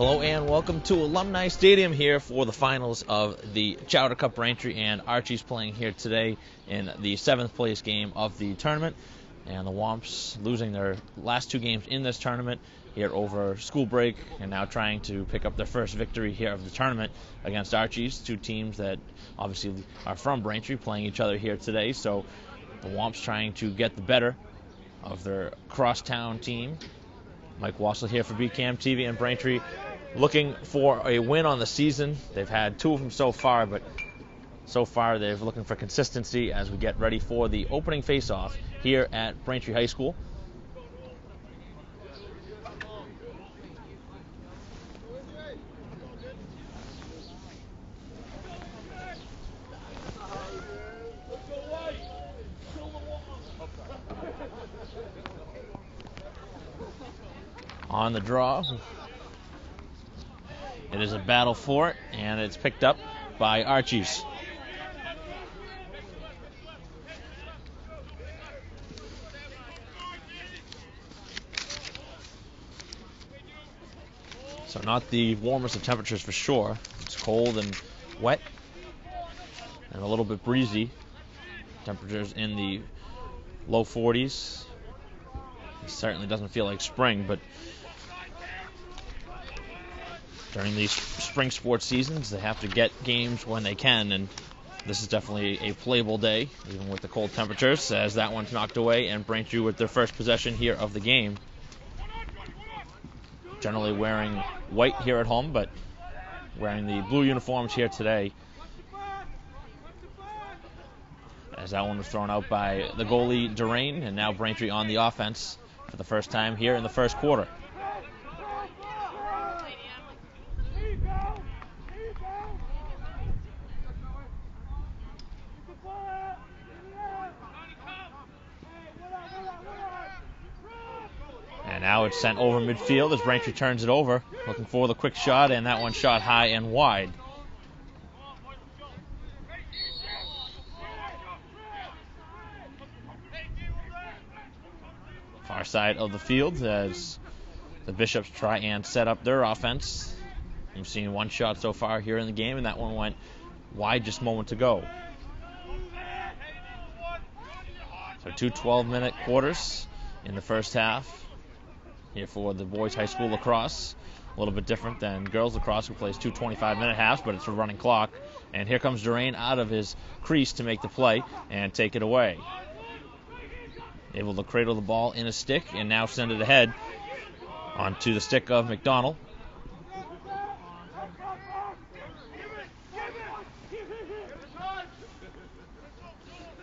Hello and welcome to Alumni Stadium here for the finals of the Chowder Cup. Braintree and Archies playing here today in the 7th place game of the tournament. And the Womps losing their last 2 games in this tournament here over school break, and now trying to pick up their first victory here of the tournament against Archies, 2 teams that obviously are from Braintree playing each other here today. So the Womps trying to get the better of their crosstown team. Mike Wassel here for BCAM TV, and Braintree looking for a win on the season. They've had 2 of them so far, but so far they're looking for consistency as we get ready for the opening face-off here at Braintree High School. On the draw, it is a battle for it, and it's picked up by Archies. So not the warmest of temperatures for sure. It's cold and wet and a little bit breezy. Temperatures in the low 40s. It certainly doesn't feel like spring, but during these spring sports seasons, they have to get games when they can, and this is definitely a playable day, even with the cold temperatures, as that one's knocked away, and Braintree with their first possession here of the game. Generally wearing white here at home, but wearing the blue uniforms here today, as that one was thrown out by the goalie, Durain, and now Braintree on the offense for the first time here in the first quarter. And now it's sent over midfield as Braintree turns it over, looking for the quick shot, and that one shot high and wide. Far side of the field as the Bishops try and set up their offense. We've seen 1 shot so far here in the game, and that one went wide just a moment ago. So 2 12-minute quarters in the first half here for the boys high school lacrosse. A little bit different than girls lacrosse, who plays 2 25-minute halves, but it's a running clock. And here comes Durain out of his crease to make the play and take it away. Able to cradle the ball in a stick and now send it ahead onto the stick of McDonald.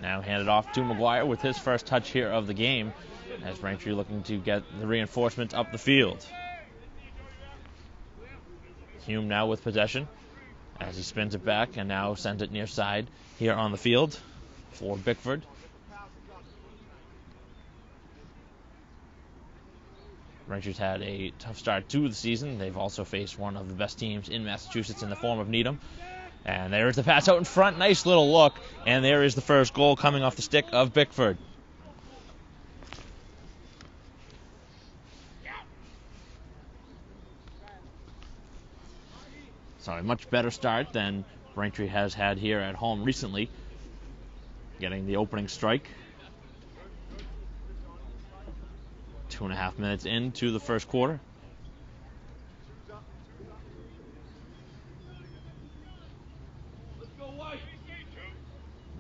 Now handed off to McGuire with his first touch here of the game, as Braintree looking to get the reinforcements up the field. Hume now with possession as he spins it back and now sends it near side here on the field for Bickford. Braintree's had a tough start to the season. They've also faced one of the best teams in Massachusetts in the form of Needham. And there is the pass out in front. Nice little look. And there is the first goal coming off the stick of Bickford. So a much better start than Braintree has had here at home recently, getting the opening strike. 2.5 minutes into the first quarter.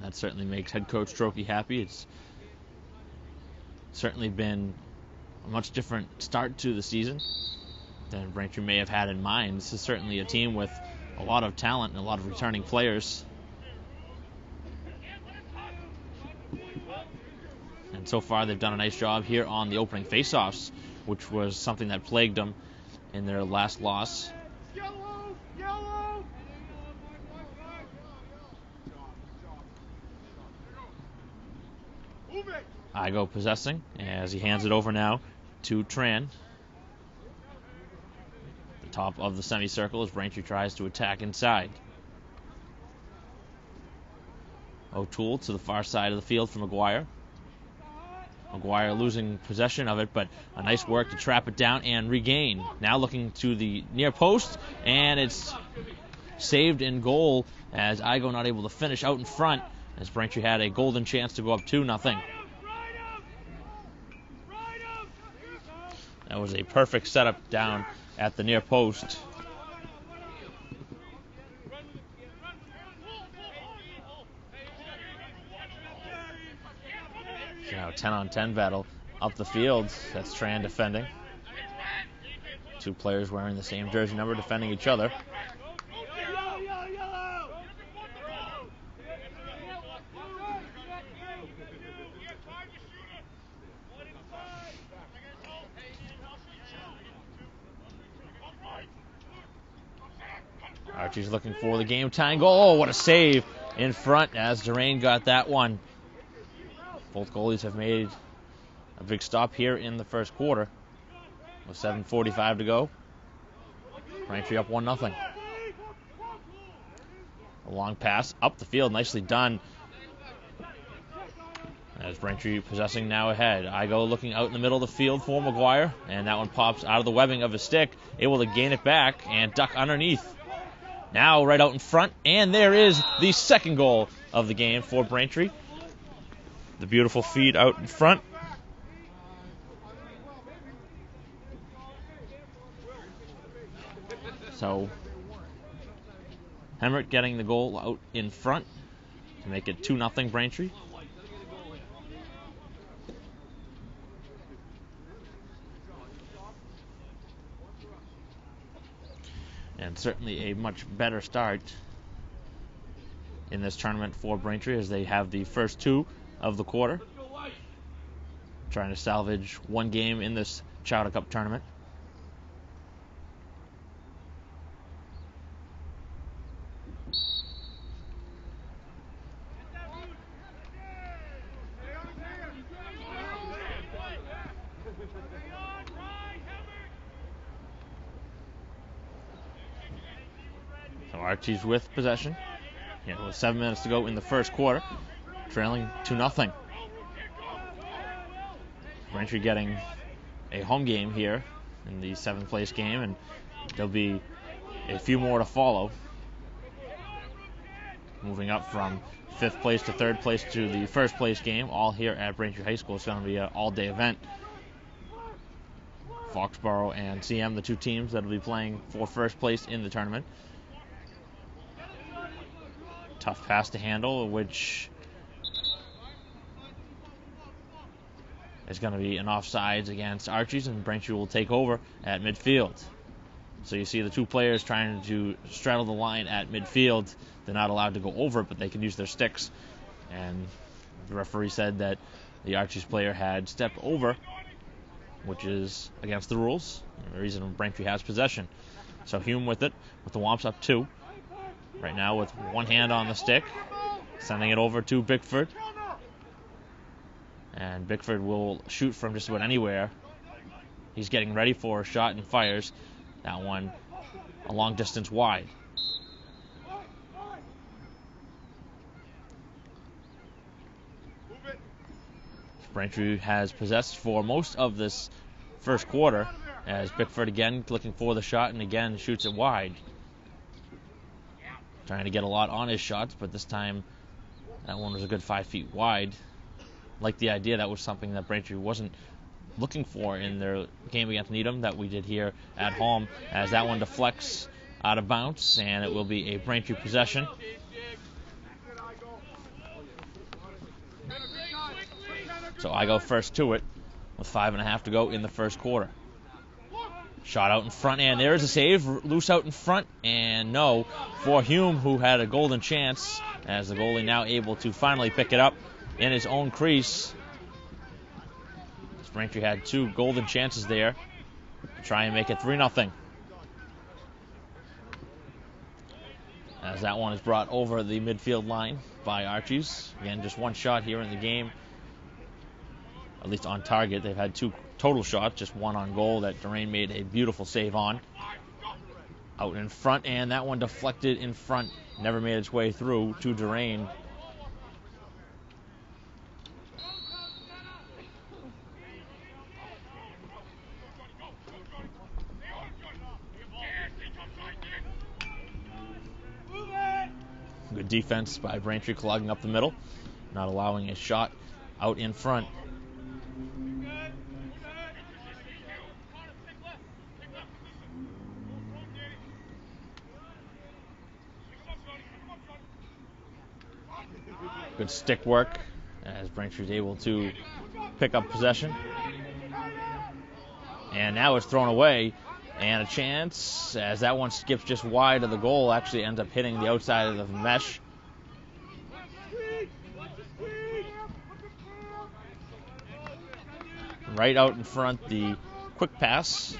That certainly makes head coach Trokey happy. It's certainly been a much different start to the season than Braintree may have had in mind. This is certainly a team with a lot of talent and a lot of returning players. And so far they've done a nice job here on the opening face-offs, which was something that plagued them in their last loss. Igo possessing as he hands it over now to Tran. The top of the semicircle as Braintree tries to attack inside. O'Toole to the far side of the field for McGuire. McGuire losing possession of it, but a nice work to trap it down and regain. Now looking to the near post, and it's saved in goal as Igo not able to finish out in front, as Braintree had a golden chance to go up 2-0. That was a perfect setup down at the near post. Now 10-on-10 battle up the field. That's Tran defending. Two players wearing the same jersey number defending each other. Archie's looking for the game-tying goal. Oh, what a save in front as Durain got that one. Both goalies have made a big stop here in the first quarter with 7:45 to go. Braintree up 1-0. A long pass up the field, nicely done. As Braintree possessing now ahead. Igo looking out in the middle of the field for McGuire, and that one pops out of the webbing of his stick, able to gain it back and duck underneath. Now right out in front, and there is the second goal of the game for Braintree. The beautiful feed out in front. So Hemrick getting the goal out in front to make it 2-0 Braintree. And certainly a much better start in this tournament for Braintree as they have the first two of the quarter, trying to salvage one game in this Chowder Cup tournament. So Archies with possession. With 7 minutes to go in the first quarter, trailing 2-0. Braintree getting a home game here in the 7th place game, and there'll be a few more to follow. Moving up from 5th place to 3rd place to the 1st place game, all here at Braintree High School. It's going to be an all-day event. Foxborough and CM, the two teams that will be playing for 1st place in the tournament. Tough pass to handle, which is going to be an offsides against Archies, and Braintree will take over at midfield. So you see the two players trying to straddle the line at midfield. They're not allowed to go over it, but they can use their sticks. And the referee said that the Archies player had stepped over, which is against the rules. The reason Braintree has possession. So Hume with it, with the Womps up 2. Right now with one hand on the stick, sending it over to Bickford. And Bickford will shoot from just about anywhere. He's getting ready for a shot and fires. That one a long distance wide. Braintree has possessed for most of this first quarter, as Bickford again looking for the shot and again shoots it wide. Trying to get a lot on his shots, but this time that one was a good 5 feet wide. Like the idea, that was something that Braintree wasn't looking for in their game against Needham that we did here at home, as that one deflects out of bounds, and it will be a Braintree possession. So I go first to it with 5.5 to go in the first quarter. Shot out in front, and there's a save. Loose out in front, and no for Hume, who had a golden chance, as the goalie now able to finally pick it up in his own crease. Braintree had two golden chances there to try and make it 3-0. As that one is brought over the midfield line by Archies. Again, just one shot here in the game, at least on target. They've had two total shots, just one on goal that Durain made a beautiful save on. Out in front, and that one deflected in front, never made its way through to Durain. defense by Braintree clogging up the middle, not allowing a shot out in front. Good stick work as Braintree's able to pick up possession. And now it's thrown away. And a chance as that one skips just wide of the goal. Actually ends up hitting the outside of the mesh. Right out in front, the quick pass.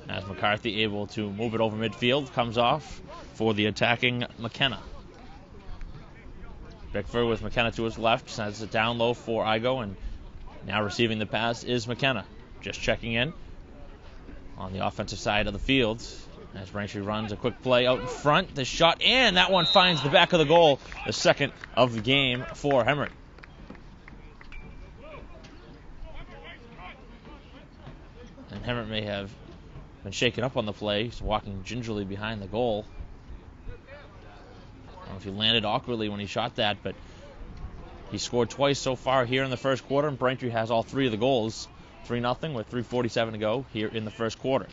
As McCarthy able to move it over midfield. Comes off for the attacking McKenna. Bickford with McKenna to his left. Sends it down low for Igo. And now receiving the pass is McKenna. Just checking in on the offensive side of the field. As Braintree runs a quick play out in front. The shot, and that one finds the back of the goal. The second of the game for Hemmert. And Hemmert may have been shaken up on the play. He's walking gingerly behind the goal. I don't know if he landed awkwardly when he shot that, but he scored twice so far here in the first quarter, and Braintree has all three of the goals. 3-0 with 3:47 to go here in the first quarter.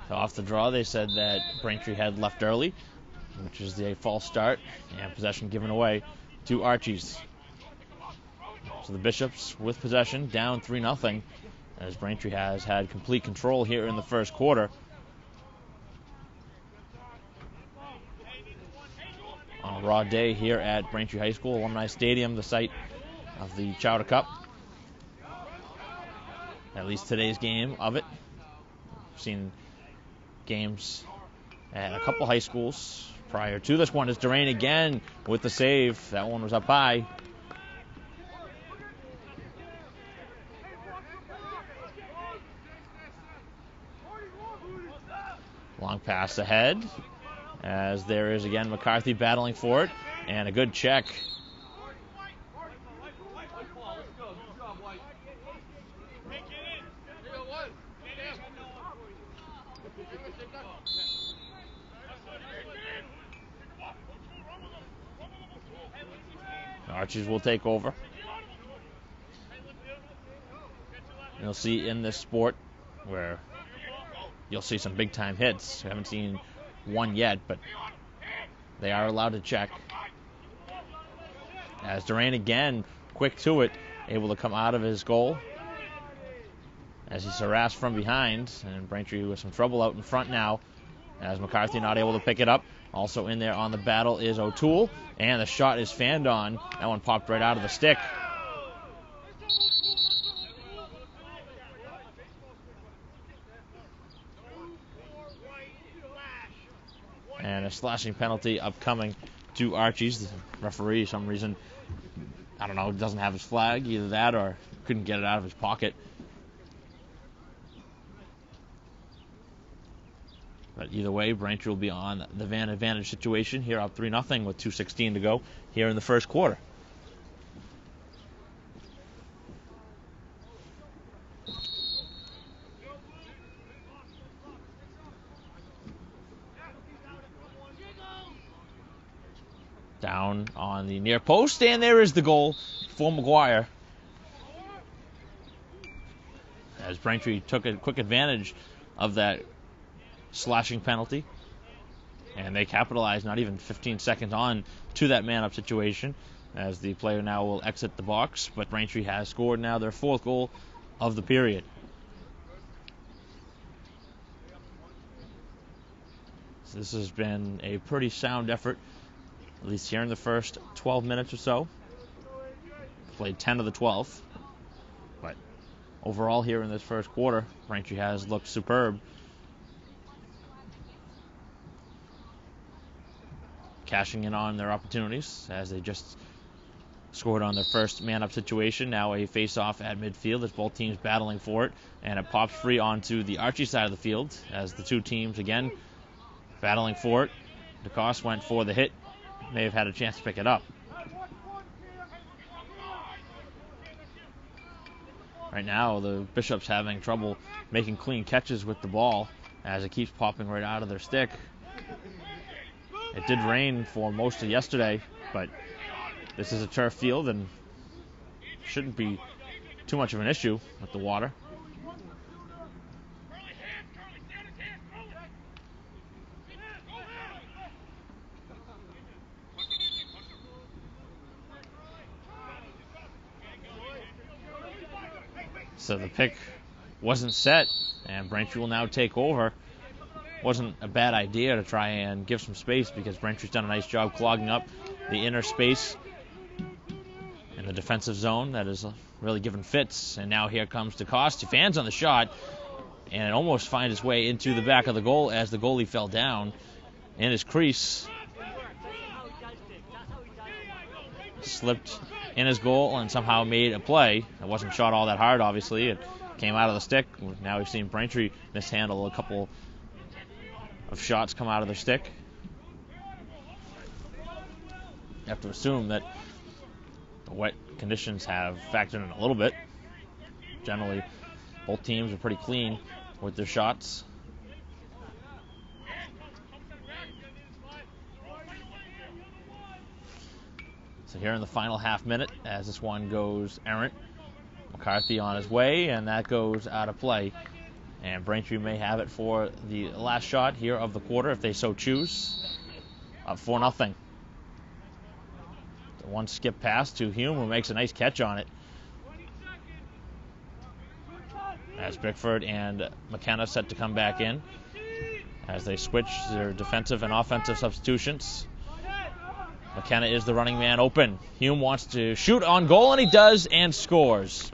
So off the draw, they said that Braintree had left early, which is a false start, and possession given away to Archies. So the Bishops with possession, down 3-0, as Braintree has had complete control here in the first quarter. On a raw day here at Braintree High School Alumni Stadium, the site of the Chowder Cup. At least today's game of it. We've seen games at a couple high schools prior to this one. Is Durain again with the save. That one was up high. Long pass ahead, as there is again McCarthy battling for it, and a good check. Archies will take over. You'll see in this sport where you'll see some big-time hits. We haven't seen one yet, but they are allowed to check. As Durain again, quick to it, able to come out of his goal. As he's harassed from behind, and Braintree with some trouble out in front now. As McCarthy not able to pick it up. Also in there on the battle is O'Toole, and the shot is fanned on. That one popped right out of the stick. And a slashing penalty upcoming to Archies. The referee, for some reason, I don't know, doesn't have his flag. Either that or couldn't get it out of his pocket. But either way, Braintree will be on the van advantage situation here, up 3-0 with 2:16 to go here in the first quarter. Down on the near post, and there is the goal for McGuire. As Braintree took a quick advantage of that slashing penalty, and they capitalized not even 15 seconds on to that man-up situation, as the player now will exit the box. But Braintree has scored now their fourth goal of the period. So this has been a pretty sound effort, at least here in the first 12 minutes or so. Played 10 of the 12. But overall here in this first quarter, Braintree has looked superb. Cashing in on their opportunities as they just scored on their first man-up situation. Now a face-off at midfield as both teams battling for it. And it pops free onto the Archie side of the field as the two teams, again, battling for it. Lacrosse went for the hit. May have had a chance to pick it up. Right now, the Bishops having trouble making clean catches with the ball as it keeps popping right out of their stick. It did rain for most of yesterday, but this is a turf field and shouldn't be too much of an issue with the water. So the pick wasn't set, and Braintree will now take over. Wasn't a bad idea to try and give some space because Braintree's done a nice job clogging up the inner space in the defensive zone that is really giving fits. And now here comes DeCoste. Fans on the shot, and it almost finds its way into the back of the goal as the goalie fell down in his crease. Slipped in his goal and somehow made a play. It wasn't shot all that hard, obviously. It came out of the stick. Now we've seen Braintree mishandle a couple of shots come out of their stick. You have to assume that the wet conditions have factored in a little bit. Generally, both teams are pretty clean with their shots. So here in the final half minute, as this one goes errant, McCarthy on his way, and that goes out of play. And Braintree may have it for the last shot here of the quarter if they so choose. Up 4-0. The one skip pass to Hume, who makes a nice catch on it. As Bickford and McKenna set to come back in as they switch their defensive and offensive substitutions. McKenna is the running man open. Hume wants to shoot on goal, and he does, and scores.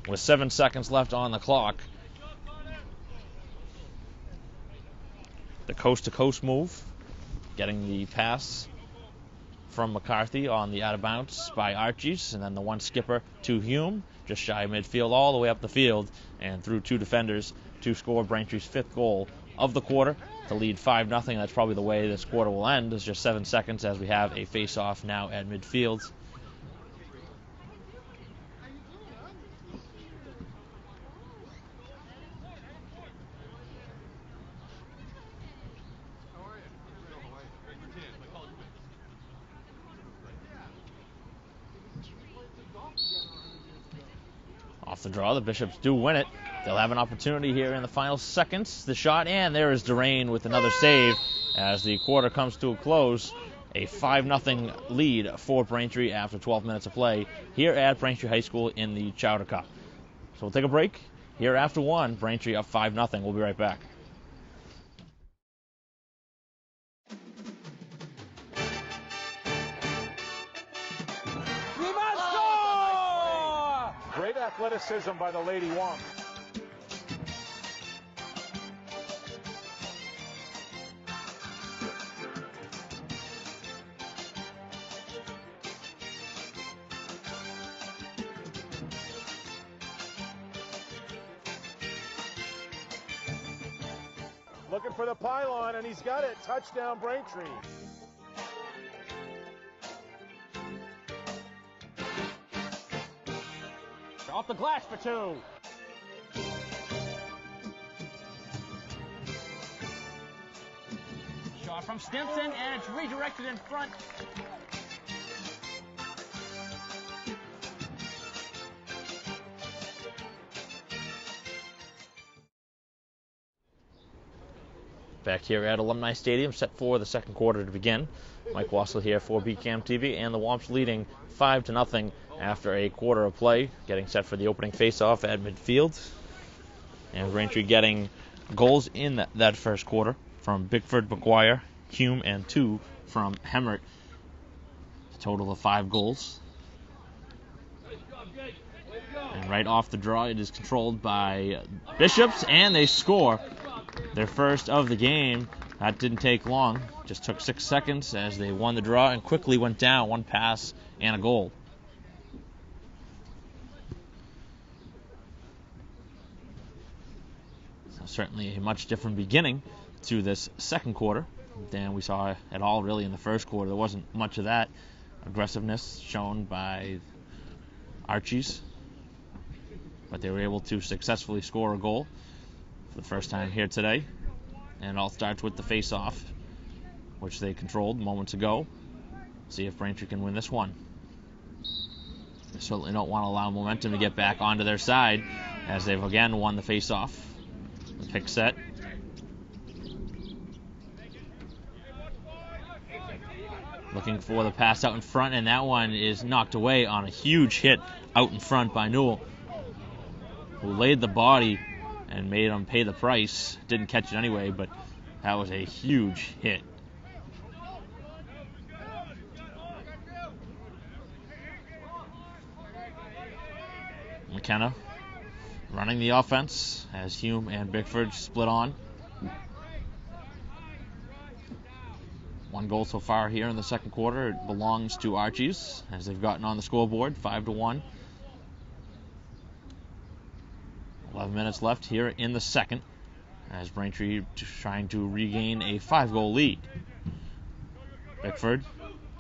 With 7 seconds left on the clock. The coast-to-coast move, getting the pass from McCarthy on the out-of-bounds by Archies, and then the one skipper to Hume, just shy of midfield, all the way up the field, and through two defenders to score Braintree's 5th goal of the quarter to lead 5-0. That's probably the way this quarter will end. It's just 7 seconds as we have a face-off now at midfield. Off the draw, the Bishops do win it. They'll have an opportunity here in the final seconds. The shot, and there is Durain with another save as the quarter comes to a close. A 5-0 lead for Braintree after 12 minutes of play here at Braintree High School in the Chowder Cup. So we'll take a break here after one. Braintree up 5-0. We'll be right back. We must score! Great athleticism by the Lady Womp. Looking for the pylon, and he's got it. Touchdown, Braintree. Off the glass for 2. Shot from Stimson, and it's redirected in front. Back here at Alumni Stadium, set for the second quarter to begin. Mike Wassel here for BCAM TV, and the Womps leading 5-0 after a quarter of play, getting set for the opening face-off at midfield. And Braintree getting goals in that first quarter from Bickford, McGuire, Hume, and 2 from Hemmert. A total of 5 goals. And right off the draw, it is controlled by Bishops, and they score their first of the game That didn't take long. Just took 6 seconds as they won the draw and quickly went down. 1 pass and a goal. So certainly a much different beginning to this second quarter than we saw at all really in the first quarter. There wasn't much of that aggressiveness shown by Archies, but they were able to successfully score a goal for the first time here today. And it all starts with the face-off, which they controlled moments ago. See if Braintree can win this one. They certainly don't want to allow momentum to get back onto their side, as they've again won the face-off. The pick set. Looking for the pass out in front, and that one is knocked away on a huge hit out in front by Newell, who laid the body and made him pay the price. Didn't catch it anyway, but that was a huge hit. McKenna running the offense as Hume and Bickford split on. 1 goal so far here in the second quarter. It belongs to Archies as they've gotten on the scoreboard, 5-1. 11 minutes left here in the second as Braintree trying to regain a 5-goal lead. Bickford,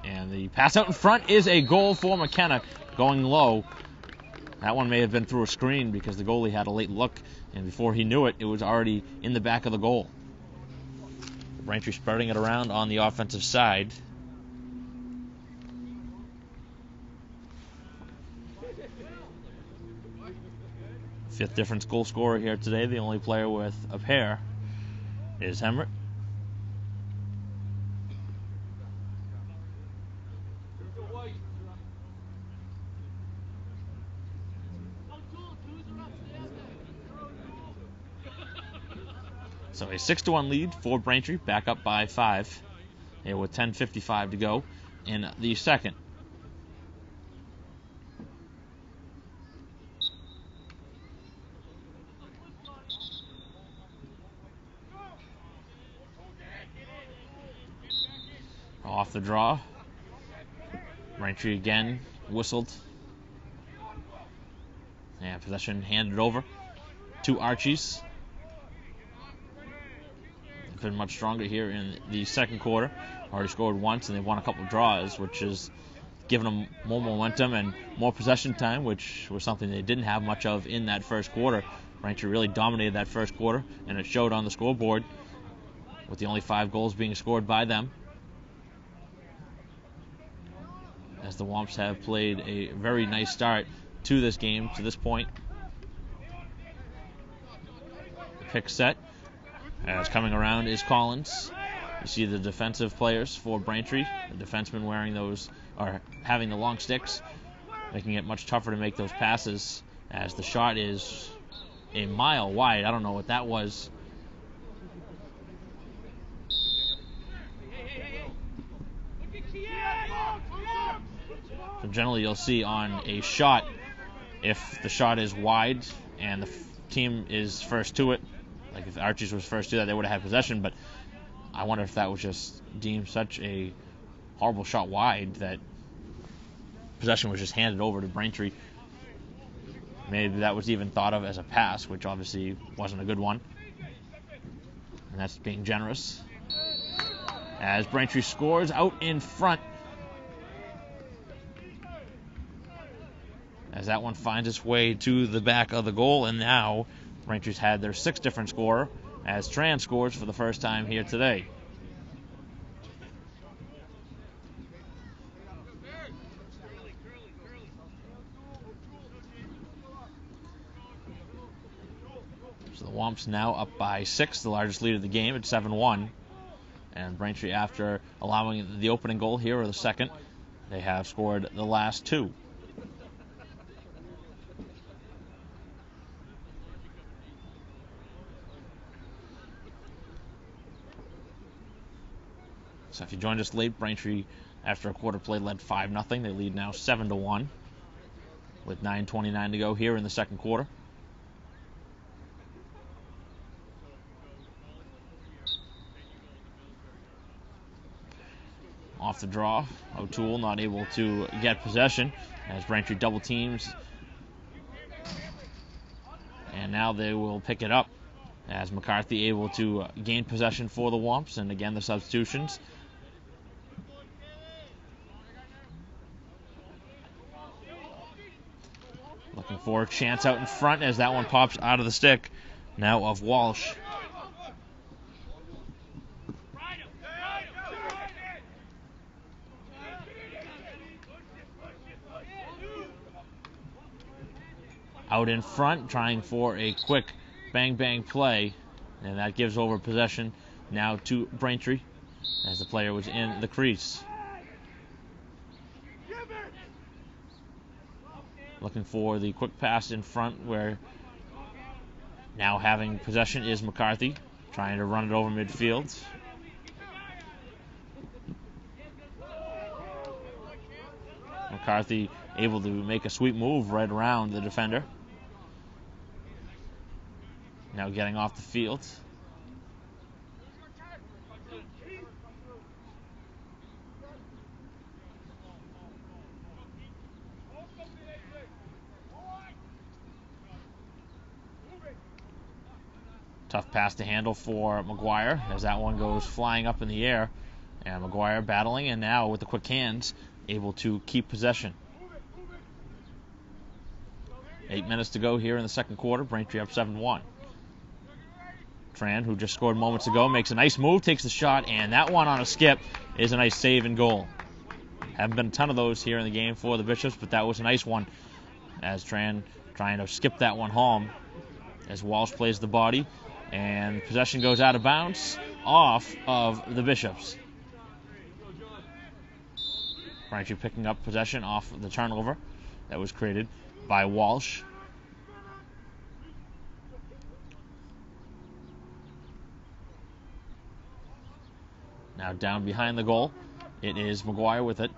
and the pass out in front is a goal for McKenna, going low. That one may have been through a screen because the goalie had a late look, and before he knew it, it was already in the back of the goal. Braintree spreading it around on the offensive side. Fifth difference goal scorer here today. The only player with a pair is Hemrick. So a 6-1 lead for Braintree, back up by 5. Here with 10:55 to go in the second. Off the draw. Braintree again whistled. And possession handed over to Archies. They've been much stronger here in the second quarter. Already scored once and they've won a couple of draws, which has given them more momentum and more possession time, which was something they didn't have much of in that first quarter. Braintree really dominated that first quarter, and it showed on the scoreboard with the only 5 goals being scored by them. As the Womps have played a very nice start to this game, to this point. The pick set. As coming around is Collins. You see the defensive players for Braintree. The defensemen wearing those, or having the long sticks, making it much tougher to make those passes, as the shot is a mile wide. I don't know what that was. So generally you'll see on a shot, if the shot is wide and the team is first to it, like if Archies was first to that, they would have had possession, but I wonder if that was just deemed such a horrible shot wide that possession was just handed over to Braintree. Maybe that was even thought of as a pass, which obviously wasn't a good one. And that's being generous. As Braintree scores out in front. As that one finds its way to the back of the goal, and now Braintree's had their 6th different scorer as Tran scores for the first time here today. So the Womps now up by 6, the largest lead of the game at 7-1. And Braintree, after allowing the opening goal here, or the second, they have scored the last 2. So if you joined us late, Braintree, after a quarter play, led 5-0. They lead now 7-1 with 9:29 to go here in the second quarter. off the draw. O'Toole not able to get possession as Braintree double teams. And now they will pick it up as McCarthy able to gain possession for the Womps. And again, the substitutions. Looking for a chance out in front as that one pops out of the stick now of Walsh. Out in front, trying for a quick bang-bang play, and that gives over possession now to Braintree as the player was in the crease. Looking for the quick pass in front where now having possession is McCarthy, trying to run it over midfield. McCarthy able to make a sweet move right around the defender. Now getting off the field. Tough pass to handle for McGuire as that one goes flying up in the air. And McGuire battling, and now with the quick hands, able to keep possession. 8 minutes to go here in the second quarter. Braintree up 7-1. Tran, who just scored moments ago, makes a nice move, takes the shot, and that one on a skip is a nice save and goal. Haven't been a ton of those here in the game for the Bishops, but that was a nice one as Tran trying to skip that one home as Walsh plays the body, and possession goes out of bounds off of the Bishops. Braintree picking up possession off the turnover that was created by Walsh. Now down behind the goal, it is McGuire with it.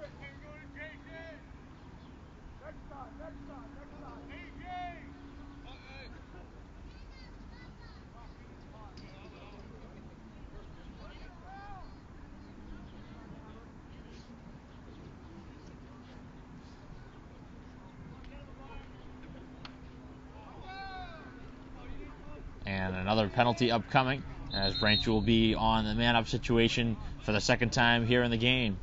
And another penalty upcoming as Braintree will be on the man-up situation for the second time here in the game.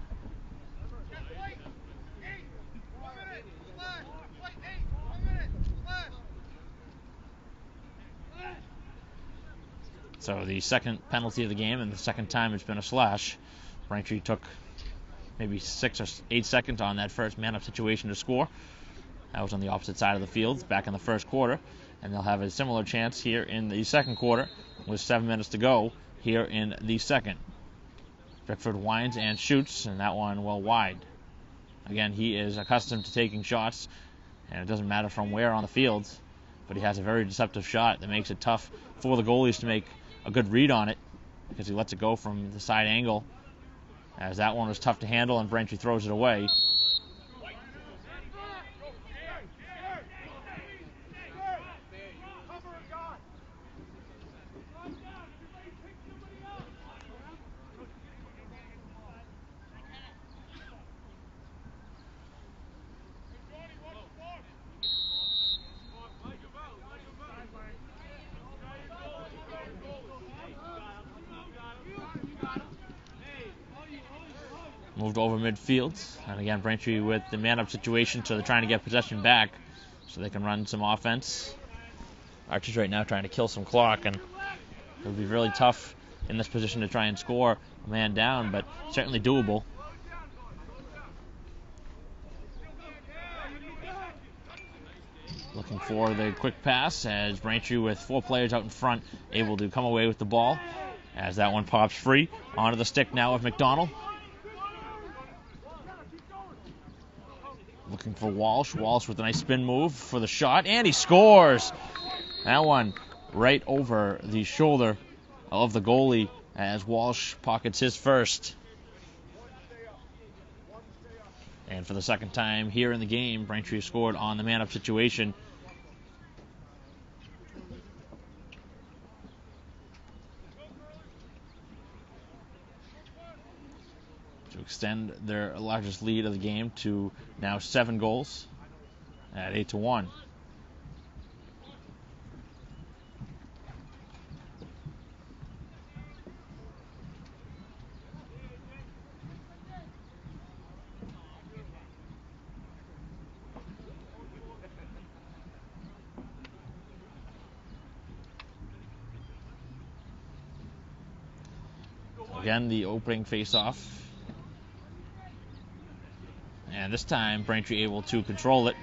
So the second penalty of the game, and the second time it's been a slash. Braintree took maybe 6 or 8 seconds on that first man-up situation to score. That was on the opposite side of the field back in the first quarter. And they'll have a similar chance here in the second quarter with 7 minutes to go here in the second. Bickford winds and shoots, and that one well wide. Again, he is accustomed to taking shots, and it doesn't matter from where on the field, but he has a very deceptive shot that makes it tough for the goalies to make a good read on it because he lets it go from the side angle, as that one was tough to handle, and Braintree throws it away. Moved over midfield, and again Braintree with the man-up situation, so they're trying to get possession back so they can run some offense. Archies right now trying to kill some clock, and it would be really tough in this position to try and score a man down, but certainly doable. Looking for the quick pass as Braintree with 4 players out in front able to come away with the ball as that one pops free onto the stick now of McDonald. Looking for Walsh. Walsh with a nice spin move for the shot, and he scores! That one right over the shoulder of the goalie as Walsh pockets his first. And for the second time here in the game, Braintree scored on the man-up situation. to extend their largest lead of the game to now 7 goals at 8-1. Again, the opening face-off. And this time, Braintree able to control it.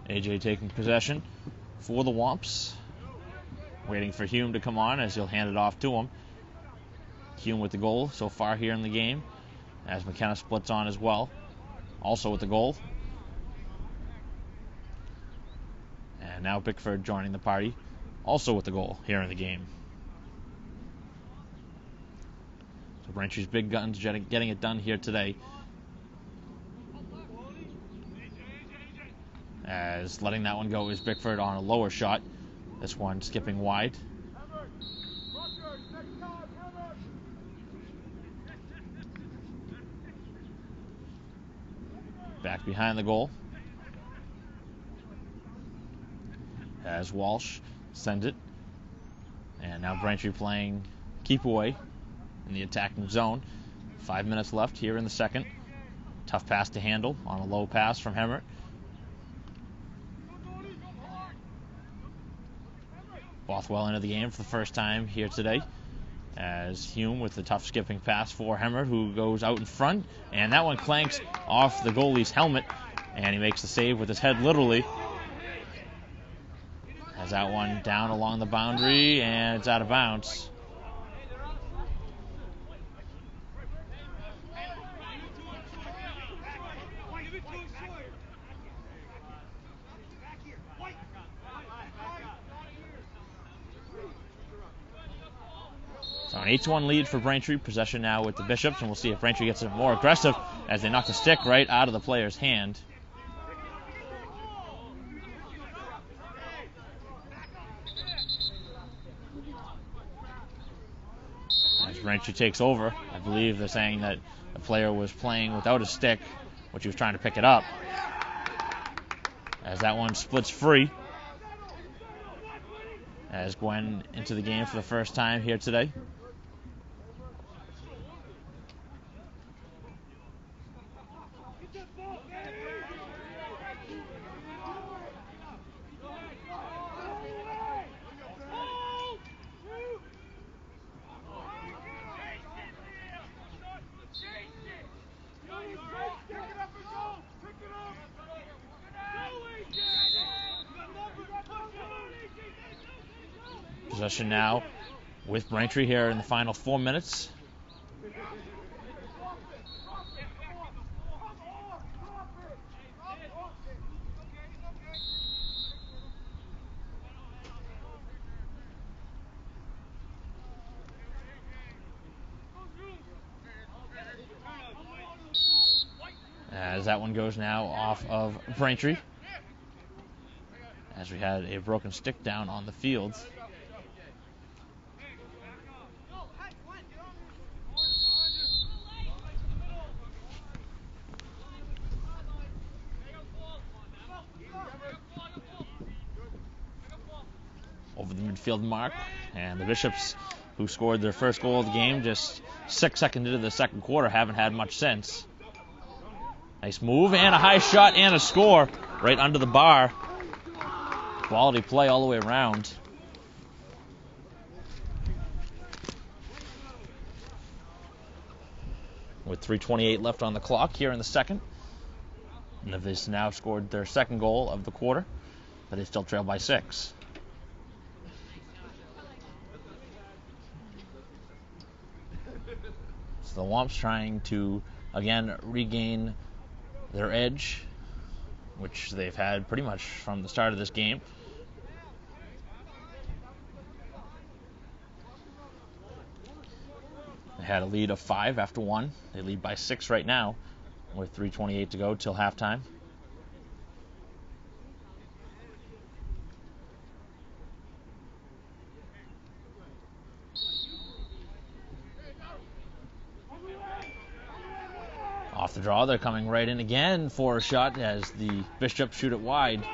AJ taking possession for the Womps. Waiting for Hume to come on as he'll hand it off to him. Hume with the goal so far here in the game, as McKenna splits on as well. Also with the goal. And now Bickford joining the party, also with the goal here in the game. So Braintree's big guns getting it done here today. As letting that one go is Bickford on a lower shot. This one skipping wide. Back behind the goal. As Walsh sends it. And now Braintree playing keep away in the attacking zone. 5 minutes left here in the second. Tough pass to handle on a low pass from Hemmert. Bothwell into the game for the first time here today, as Hume with the tough skipping pass for Hemmert, who goes out in front, and that one clanks off the goalie's helmet, and he makes the save with his head literally. Has that one down along the boundary, and it's out of bounds. So an 8-1 lead for Braintree. Possession now with the Bishops, and we'll see if Braintree gets more aggressive as they knock the stick right out of the player's hand. As Braintree takes over, I believe they're saying that the player was playing without a stick, which he was trying to pick it up. As that one splits free. As Gwen into the game for the first time here today. Possession now with Braintree here in the final 4 minutes. As that one goes now off of Braintree. As we had a broken stick down on the field. Over the midfield mark, and the Bishops, who scored their first goal of the game just 6 seconds into the second quarter, haven't had much since. Nice move and a high shot and a score right under the bar. Quality play all the way around. With 3:28 left on the clock here in the second. And the Viz now scored their second goal of the quarter, but they still trail by 6. So the Womps trying to, again, regain their edge, which they've had pretty much from the start of this game. They had a lead of 5 after 1. They lead by 6 right now with 3:28 to go till halftime. the draw. They're coming right in again for a shot as the Bishops shoot it wide.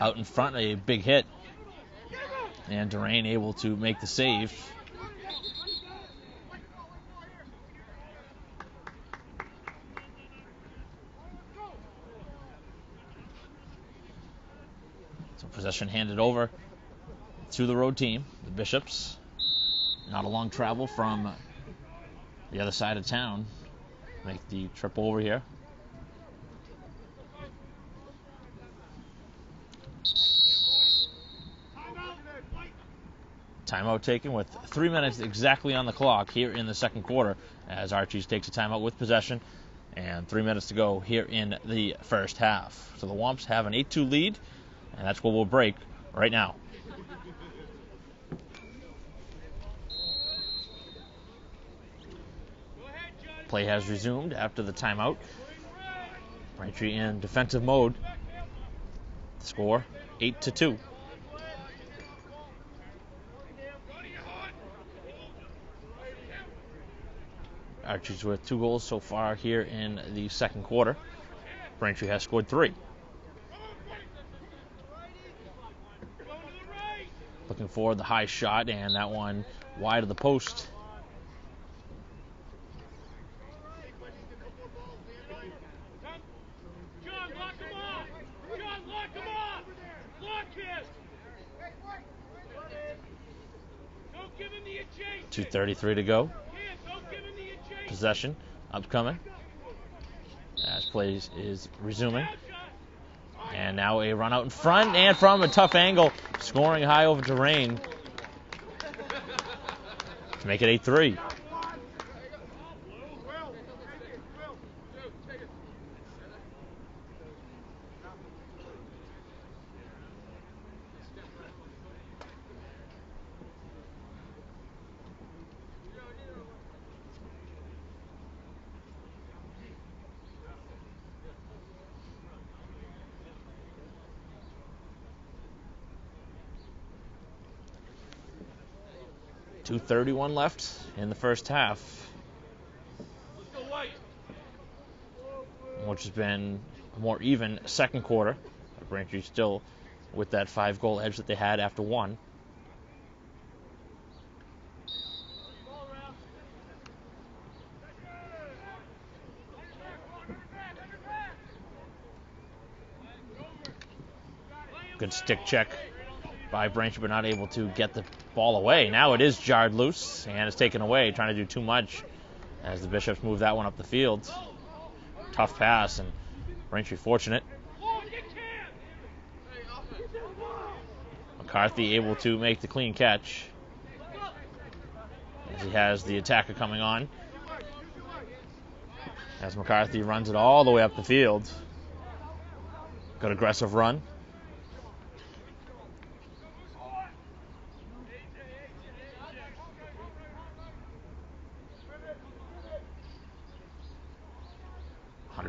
Out in front, a big hit. And Durain able to make the save. So possession handed over to the road team, the Bishops. Not a long travel from the other side of town. Make the trip over here. Timeout taken with 3 minutes exactly on the clock here in the second quarter as Archies takes a timeout with possession and 3 minutes to go here in the first half. So the Womps have an 8-2 lead, and that's what we'll break right now. Play has resumed after the timeout. Braintree in defensive mode. Score 8-2. Archies with 2 goals so far here in the second quarter. Braintree has scored 3. Looking for the high shot, and that one wide of the post. John, lock him up! John, lock him up! Lock him! Don't give him the adjacent! 2:33 to go. Don't give him the adjacent! Possession upcoming as play is resuming. And now a run out in front and from a tough angle, scoring high over Durain to make it 8-3. .231 left in the first half, which has been a more even second quarter. Braintree still with that 5-goal edge that they had after one. Good stick check by Braintree, but not able to get the ball away. Now it is jarred loose and it's taken away, trying to do too much as the Bishops move that one up the field. Tough pass, and Braintree fortunate. McCarthy able to make the clean catch as he has the attacker coming on. As McCarthy runs it all the way up the field. Good aggressive run.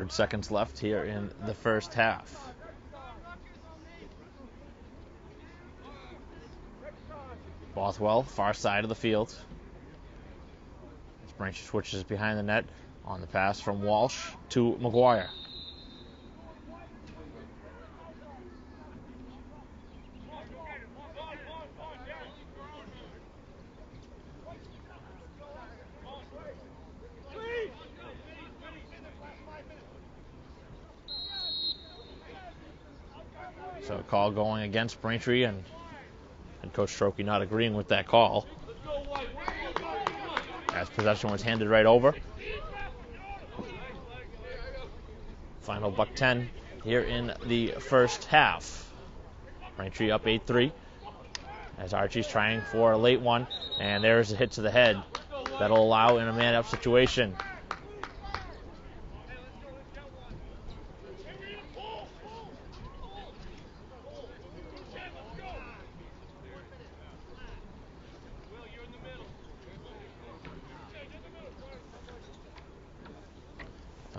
Seconds left here in the first half. Bothwell, far side of the field. Braintree switches behind the net on the pass from Walsh to McGuire. So a call going against Braintree, and Coach Strokey not agreeing with that call. As possession was handed right over. Final .10 here in the first half. Braintree up 8-3 as Archie's trying for a late one, and there's a hit to the head that'll allow in a man-up situation.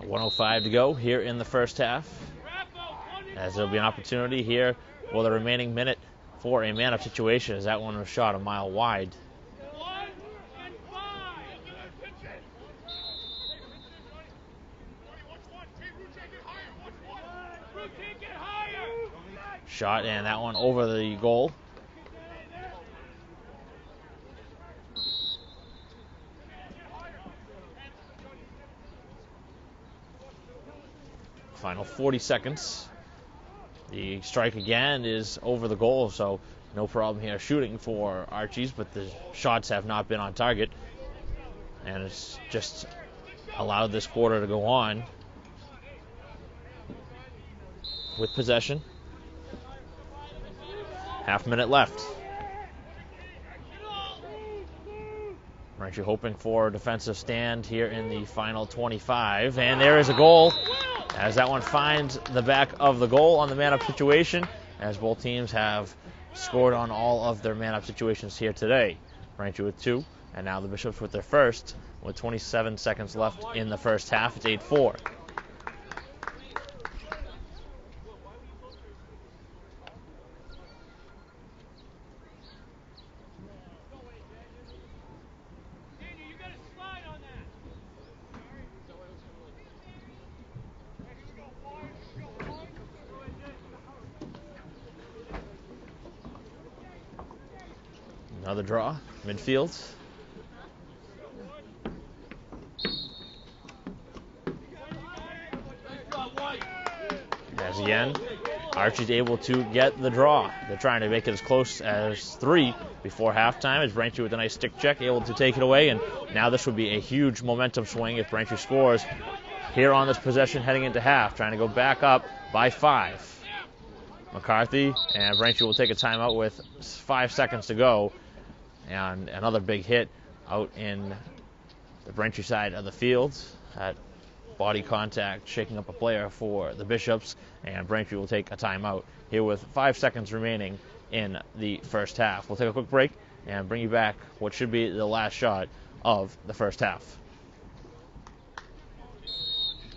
.105 to go here in the first half, as there'll be an opportunity here for the remaining minute for a man-up situation, as that one was shot a mile wide. Shot, and that one over the goal. Final 40 seconds. The strike again is over the goal, so no problem here shooting for Archies, but the shots have not been on target. And it's just allowed this quarter to go on with possession. Half minute left. Braintree hoping for a defensive stand here in the final 25. And there is a goal as that one finds the back of the goal on the man-up situation, as both teams have scored on all of their man-up situations here today. Braintree with 2, and now the Bishops with their first, with 27 seconds left in the first half. It's 8-4. Another draw, midfield. As again, Archie's able to get the draw. They're trying to make it as close as 3 before halftime, as Braintree with a nice stick check, able to take it away. And now this would be a huge momentum swing if Braintree scores here on this possession heading into half, trying to go back up by 5. McCarthy and Braintree will take a timeout with 5 seconds to go. And another big hit out in the Braintree side of the field. That body contact shaking up a player for the Bishops, and Braintree will take a timeout here with 5 seconds remaining in the first half. We'll take a quick break and bring you back what should be the last shot of the first half.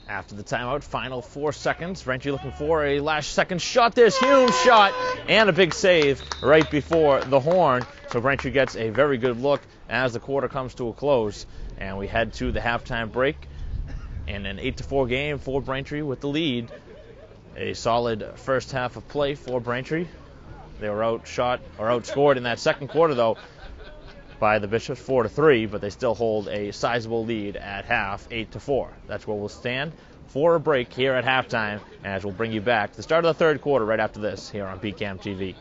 After the timeout, final 4 seconds. Braintree looking for a last second shot. There's Hume's shot and a big save right before the horn. So Braintree gets a very good look as the quarter comes to a close. And we head to the halftime break. And an 8-4 game for Braintree with the lead. A solid first half of play for Braintree. They were outscored in that second quarter, though, by the Bishops 4-3, but they still hold a sizable lead at half, 8-4. That's where we'll stand for a break here at halftime, as we'll bring you back to the start of the third quarter right after this here on BCAM TV.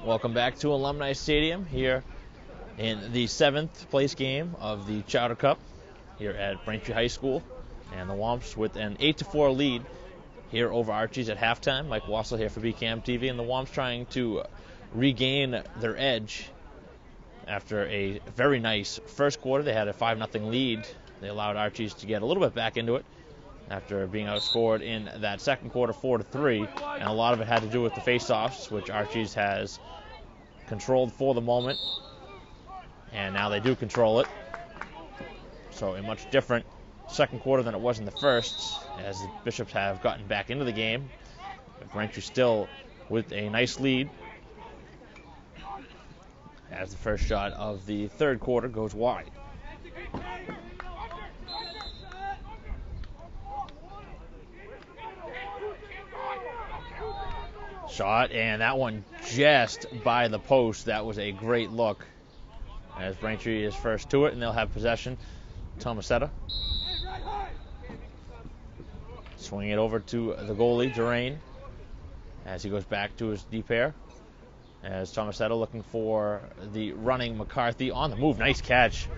Welcome back to Alumni Stadium here in the 7th place game of the Chowder Cup here at Braintree High School. And the Womps with an 8-4 lead here over Archies at halftime. Mike Wassel here for BCAM TV, and the Womps trying to regain their edge after a very nice first quarter. They had a 5-0 lead. They allowed Archies to get a little bit back into it after being outscored in that second quarter 4-3, and a lot of it had to do with the face-offs, which Archies has controlled for the moment, and now they do control it. So a much different second quarter than it was in the first, as the Bishops have gotten back into the game. Braintree still with a nice lead, as the first shot of the third quarter goes wide. Shot, and that one just by the post. That was a great look. As Braintree is first to it, and they'll have possession. Tomasetta. Swing it over to the goalie, Durain, as he goes back to his deep pair. As Tomasetta looking for the running McCarthy on the move. Nice catch.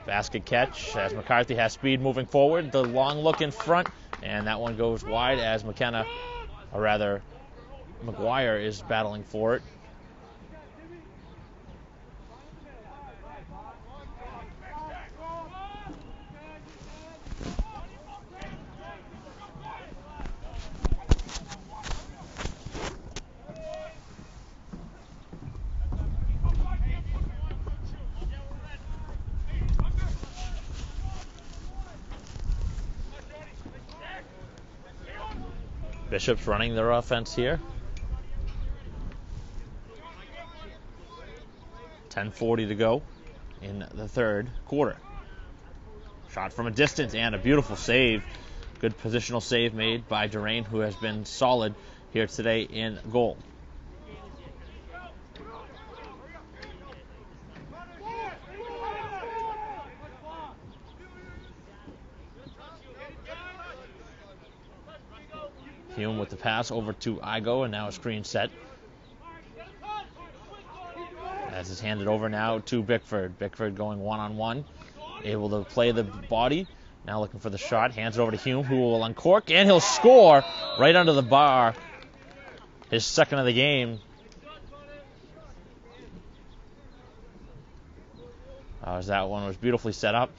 Basket catch as McCarthy has speed moving forward. The long look in front, and that one goes wide as McKenna, or rather, McGuire is battling for it. Bishop's running their offense here. 10:40 to go in the third quarter. Shot from a distance and a beautiful save. Good positional save made by Durain, who has been solid here today in goal. Hume with the pass over to Igo, and now a screen set. As it's handed over now to Bickford. Bickford going one-on-one. Able to play the body. Now looking for the shot. Hands it over to Hume, who will uncork, and he'll score right under the bar. His second of the game. As that one was beautifully set up.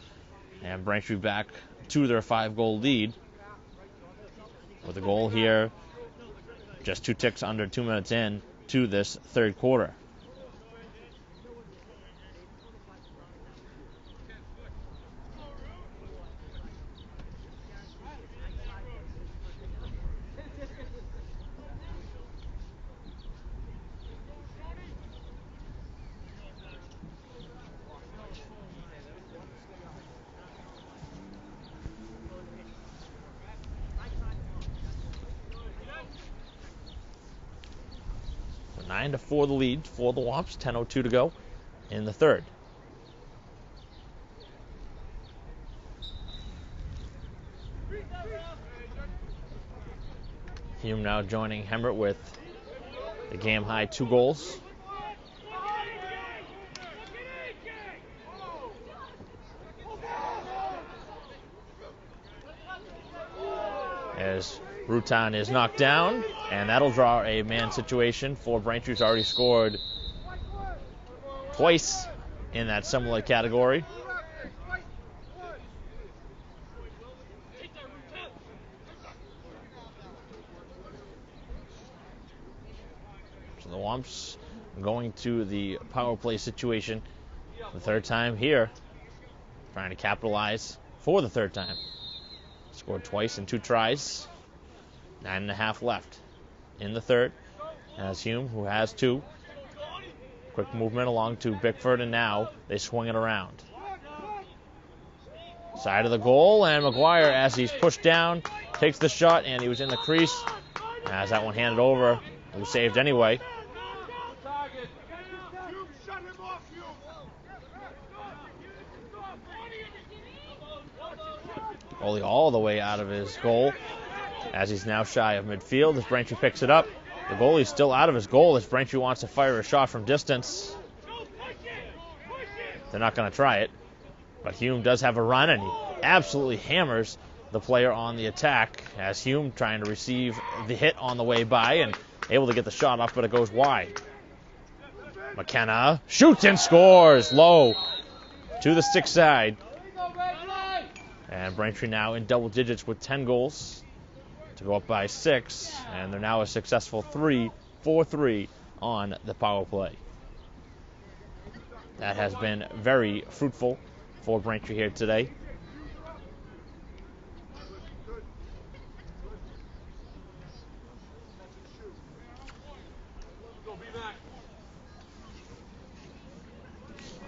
And Braintree back to their 5-goal lead. With a goal here, just 2 ticks under 2 minutes in to this third quarter. So 9-4 the lead for the Womps. 10:02 to go in the third. Hume now joining Hemmert with the game-high 2 goals. As Rutan is knocked down, and that'll draw a man situation for Braintree, who's already scored twice in that similar category. So the Womps going to the power play situation the third time here, trying to capitalize for the third time. Scored twice in 2 tries. 9.5 left in the third. As Hume, who has 2. Quick movement along to Bickford, and now they swing it around. Side of the goal, and McGuire, as he's pushed down, takes the shot, and he was in the crease. As that one handed over, it was saved anyway. Goalie all the way out of his goal, as he's now shy of midfield as Braintree picks it up. The goalie's still out of his goal as Braintree wants to fire a shot from distance. They're not going to try it, but Hume does have a run, and he absolutely hammers the player on the attack as Hume trying to receive the hit on the way by and able to get the shot off, but it goes wide. McKenna shoots and scores low to the stick side. And Braintree now in double digits with 10 goals to go up by 6, and they're now a successful 3-4-3 on the power play. That has been very fruitful for Braintree here today.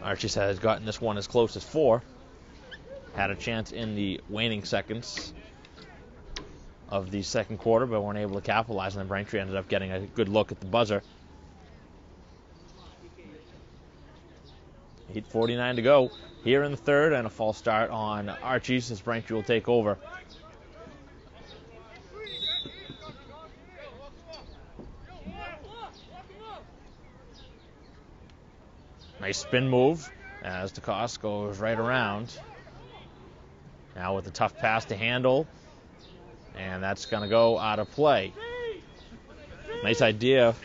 Archies has gotten this one as close as 4. Had a chance in the waning seconds. of the second quarter, but weren't able to capitalize, and then Braintree ended up getting a good look at the buzzer. 8:49 to go here in the third, and a false start on Archies as Braintree will take over. Nice spin move as Lacrosse goes right around. Now with a tough pass to handle, and that's going to go out of play. Nice idea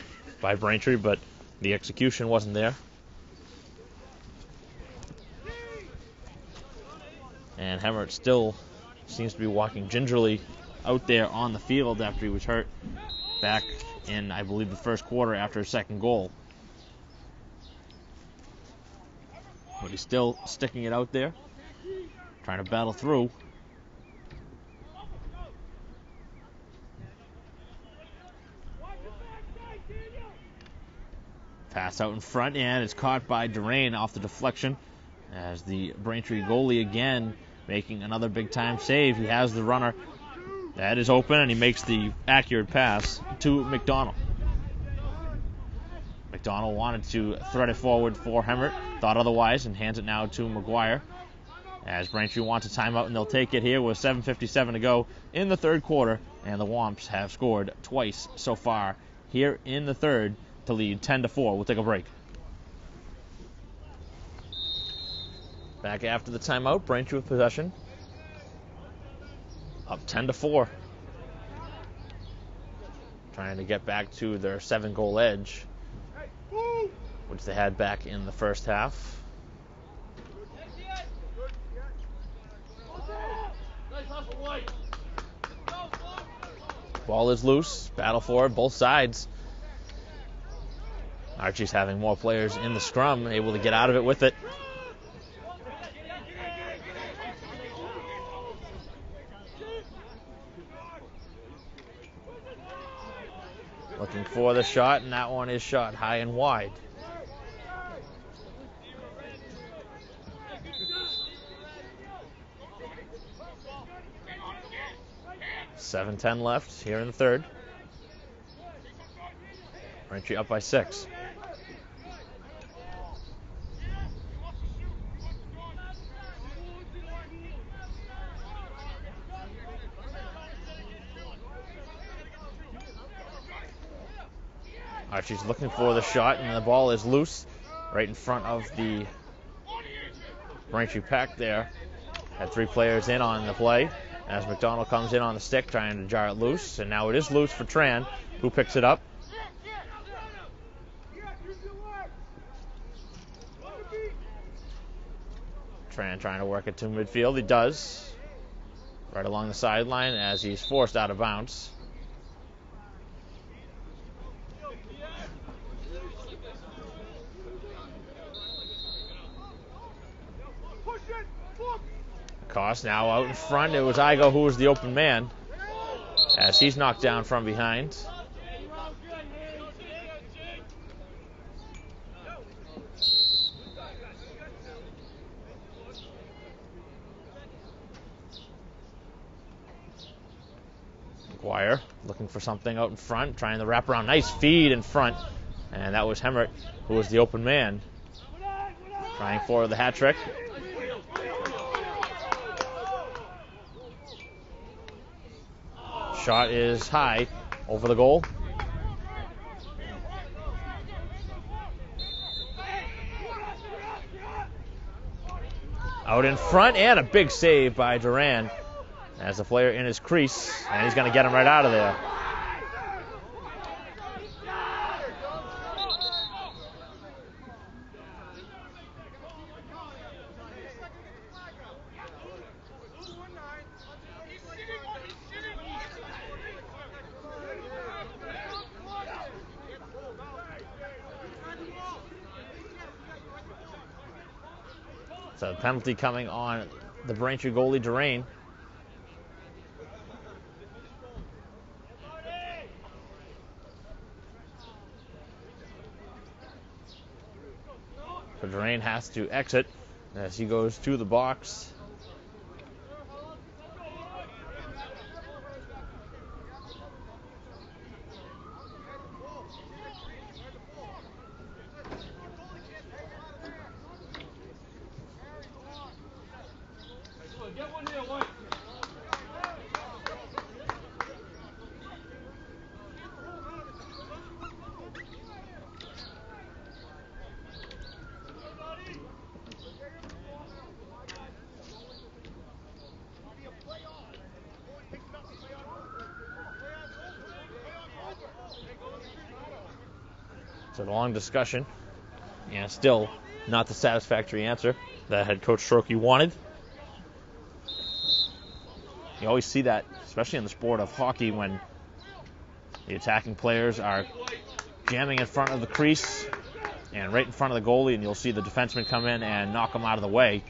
by Braintree, but the execution wasn't there. And Hemmert still seems to be walking gingerly out there on the field after he was hurt back in, I believe, the first quarter after his second goal. But he's still sticking it out there, trying to battle through. Pass out in front, and it's caught by Durain off the deflection as the Braintree goalie again making another big-time save. He has the runner. That is open, and he makes the accurate pass to McDonald. McDonald wanted to thread it forward for Hemmert, thought otherwise, and hands it now to McGuire. As Braintree wants a timeout, and they'll take it here with 7:57 to go in the third quarter, and the Womps have scored twice so far here in the third to lead 10-4. We'll take a break. Back after the timeout, Braintree with possession. Up 10-4. Trying to get back to their 7-goal edge, which they had back in the first half. Ball is loose. Battle for it, both sides. Archie's having more players in the scrum, able to get out of it with it. Looking for the shot, and that one is shot high and wide. .7:10 left here in the third. Braintree up by 6. Archie's looking for the shot, and the ball is loose right in front of the Braintree pack there. Had 3 players in on the play as McDonald comes in on the stick trying to jar it loose, and now it is loose for Tran, who picks it up. Tran trying to work it to midfield. He does. Right along the sideline as he's forced out of bounds. Cost now out in front. It was Igo who was the open man as he's knocked down from behind. McGuire looking for something out in front, trying to wrap around. Nice feed in front, and that was Hemmert who was the open man, trying for the hat trick. Shot is high over the goal. Out in front, and a big save by Duran as the player in his crease, and he's going to get him right out of there. So the penalty coming on the Braintree goalie, Durain. So Durain has to exit as he goes to the box. So the long discussion, and still not the satisfactory answer that head coach Strokey wanted. You always see that, especially in the sport of hockey, when the attacking players are jamming in front of the crease and right in front of the goalie, and you'll see the defenseman come in and knock him out of the way.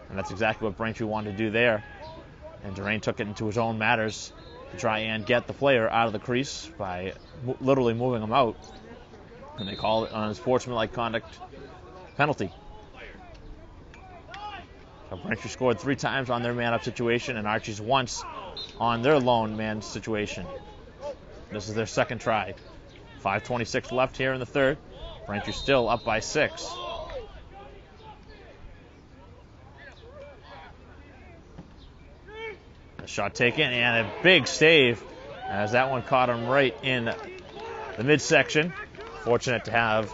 And that's exactly what Braintree wanted to do there. And Durain took it into his own matters to try and get the player out of the crease by literally moving him out. And they call it an unsportsmanlike conduct penalty. So Braintree scored 3 times on their man-up situation, and Archies once on their lone man situation. This is their second try. 5:26 left here in the third. Braintree still up by 6. A shot taken and a big save as that one caught him right in the midsection. Fortunate to have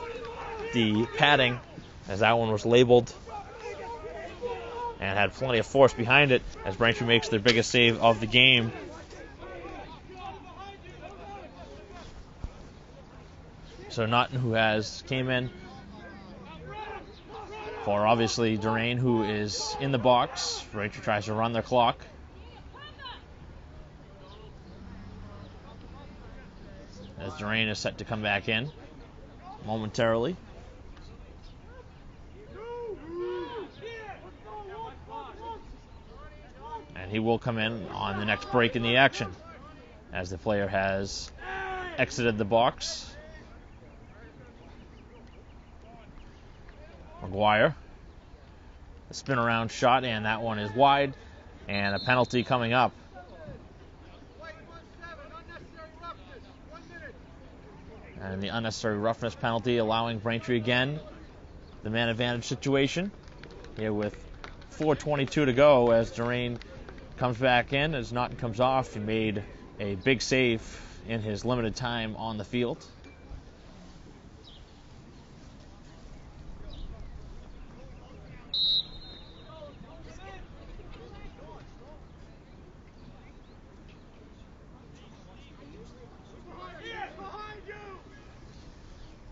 the padding as that one was labeled and had plenty of force behind it as Braintree makes their biggest save of the game. So Naughton, who came in for obviously Durain, who is in the box. Braintree tries to run their clock. As Durain is set to come back in momentarily. And he will come in on the next break in the action as the player has exited the box. McGuire, a spin around shot, and that one is wide, and a penalty coming up. And the unnecessary roughness penalty allowing Braintree again the man advantage situation here with 4:22 to go as Durain comes back in. As Naughton comes off, he made a big save in his limited time on the field.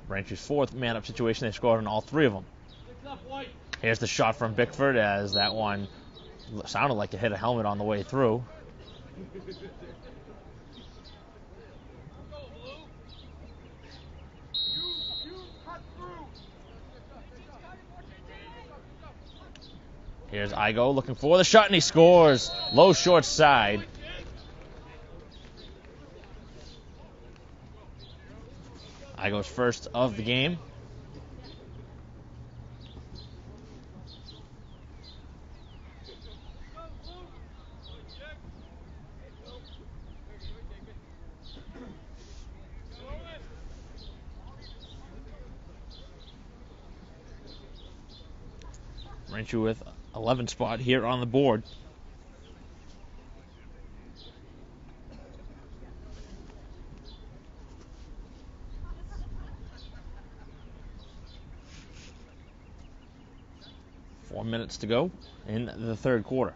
Braintree's fourth man-up situation. They scored on all 3 of them. Here's the shot from Bickford as that one sounded like it hit a helmet on the way through. Here's Igo looking for the shot, and he scores. Low short side. Igo's first of the game. Braintree with 11 spot here on the board. Four minutes to go in the third quarter.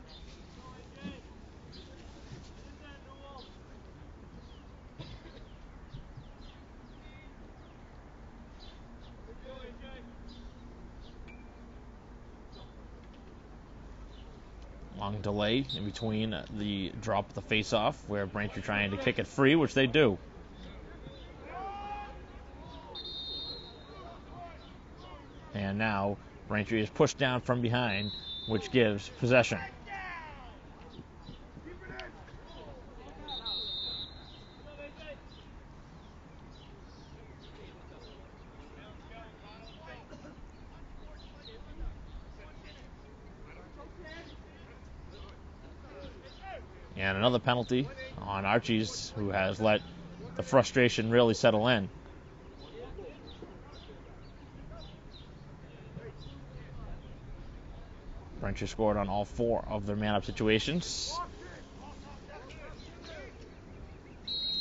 Long delay in between the drop of the face-off where Braintree trying to kick it free, which they do. And now Braintree is pushed down from behind, which gives possession. And another penalty on Archies, who has let the frustration really settle in. Braintree scored on all 4 of their man-up situations.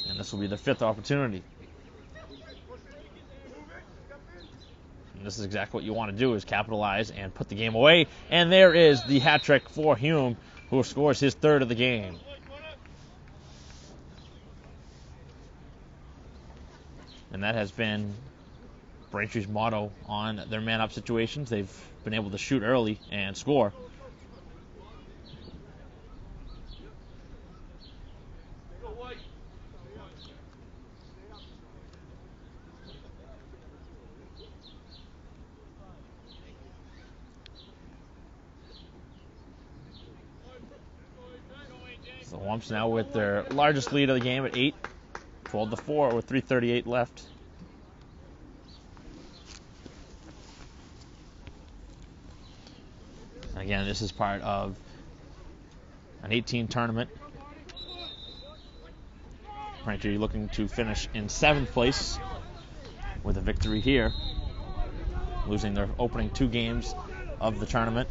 And this will be their 5th opportunity. And this is exactly what you want to do, is capitalize and put the game away. And there is the hat trick for Hume, who scores his 3rd of the game. And that has been Braintree's motto on their man-up situations. They've been able to shoot early and score. The Wumps now with their largest lead of the game at 8, 12-4 with 3:38 left. Again, this is part of an 18 tournament. Braintree looking to finish in 7th place with a victory here, losing their opening 2 games of the tournament.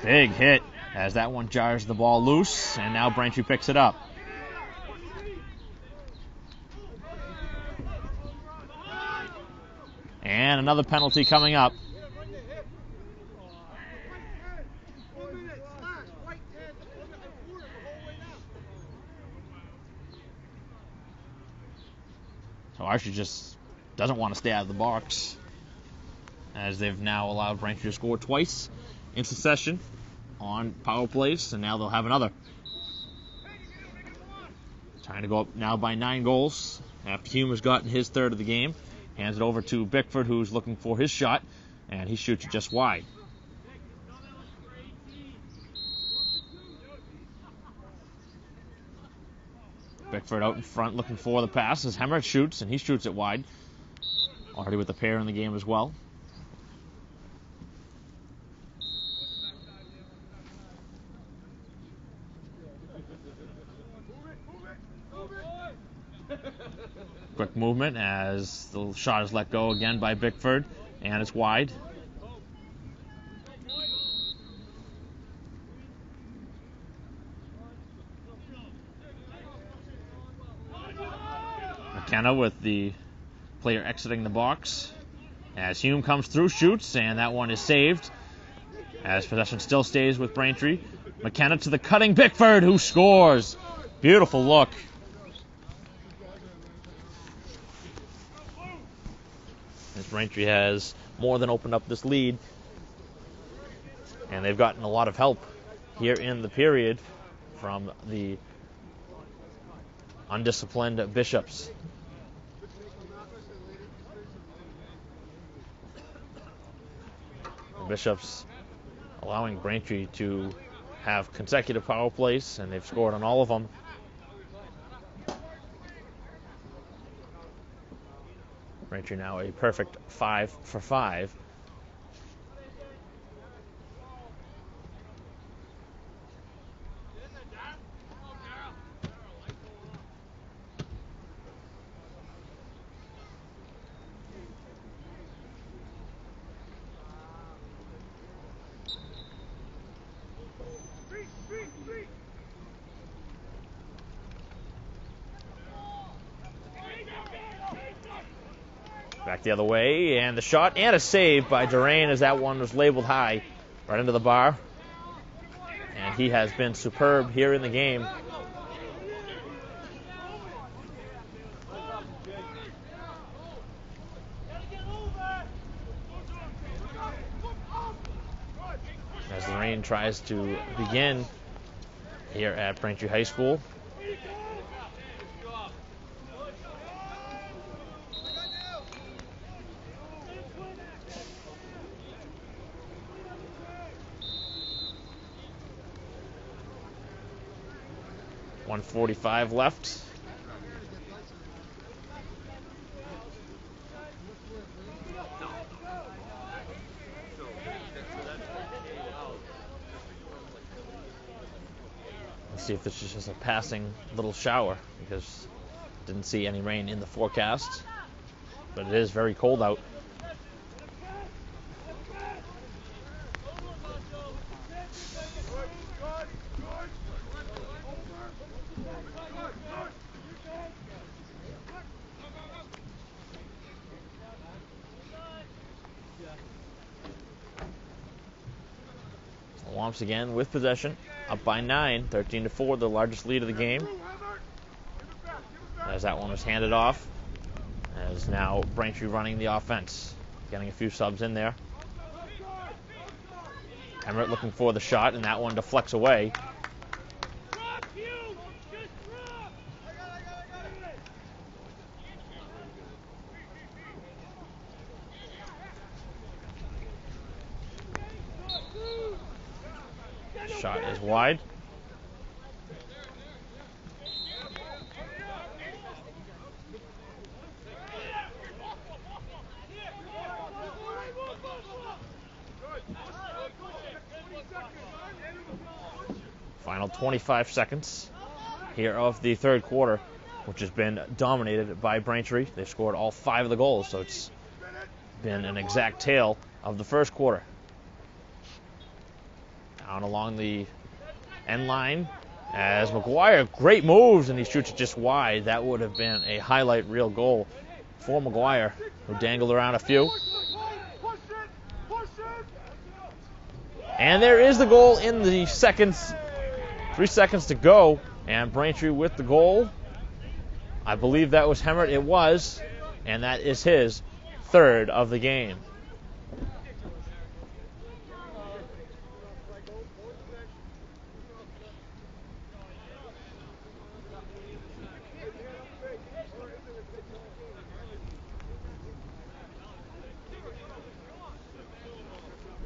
Big hit as that one jars the ball loose, and now Braintree picks it up. And another penalty coming up. So Archies just doesn't want to stay out of the box, as they've now allowed Braintree to score twice in succession on power plays, and now they'll have another. Trying to go up now by 9 goals after Hume has gotten his third of the game. Hands it over to Bickford, who's looking for his shot, and he shoots it just wide. Bickford out in front looking for the pass as Hemmer shoots, and he shoots it wide. Already with the pair in the game as well. Quick movement as the shot is let go again by Bickford, and it's wide. McKenna with the player exiting the box as Hume comes through, shoots, and that one is saved as possession still stays with Braintree. McKenna to the cutting Bickford, who scores. Beautiful look. As Braintree has more than opened up this lead, and they've gotten a lot of help here in the period from the undisciplined Bishops. The Bishops allowing Braintree to have consecutive power plays, and they've scored on all of them. Braintree now a perfect 5 for 5. Back the other way, and the shot and a save by Durain as that one was labeled high right into the bar. And he has been superb here in the game. As Durain tries to begin here at Braintree High School. .145 left. Let's see if this is just a passing little shower, because didn't see any rain in the forecast, but it is very cold out. Womps again with possession, up by 9, 13-4, the largest lead of the game. as that one was handed off. As now Braintree running the offense, getting a few subs in there. Emmert looking for the shot, and that one deflects away. Shot is wide. Final 25 seconds here of the third quarter, which has been dominated by Braintree. They've scored all 5 of the goals, so it's been an exact tale of the first quarter. Down along the end line as McGuire, great moves, and he shoots it just wide. That would have been a highlight reel goal for McGuire, who dangled around a few. And there is the goal in the seconds. 3 seconds to go, and Braintree with the goal. I believe that was Hemmert. It was, and that is his third of the game.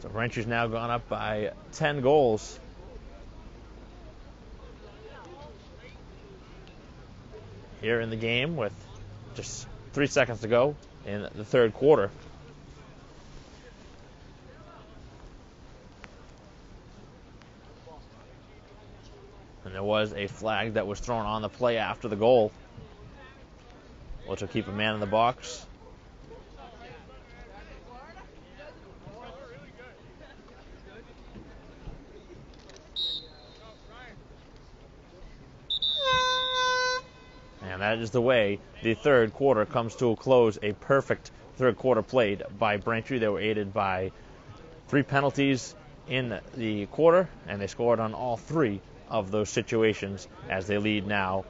So Braintree's now gone up by 10 goals. Here in the game with just 3 seconds to go in the third quarter. And there was a flag that was thrown on the play after the goal, which will keep a man in the box. And that is the way the third quarter comes to a close. A perfect third quarter played by Braintree. They were aided by 3 penalties in the quarter, and they scored on all 3 of those situations as they lead now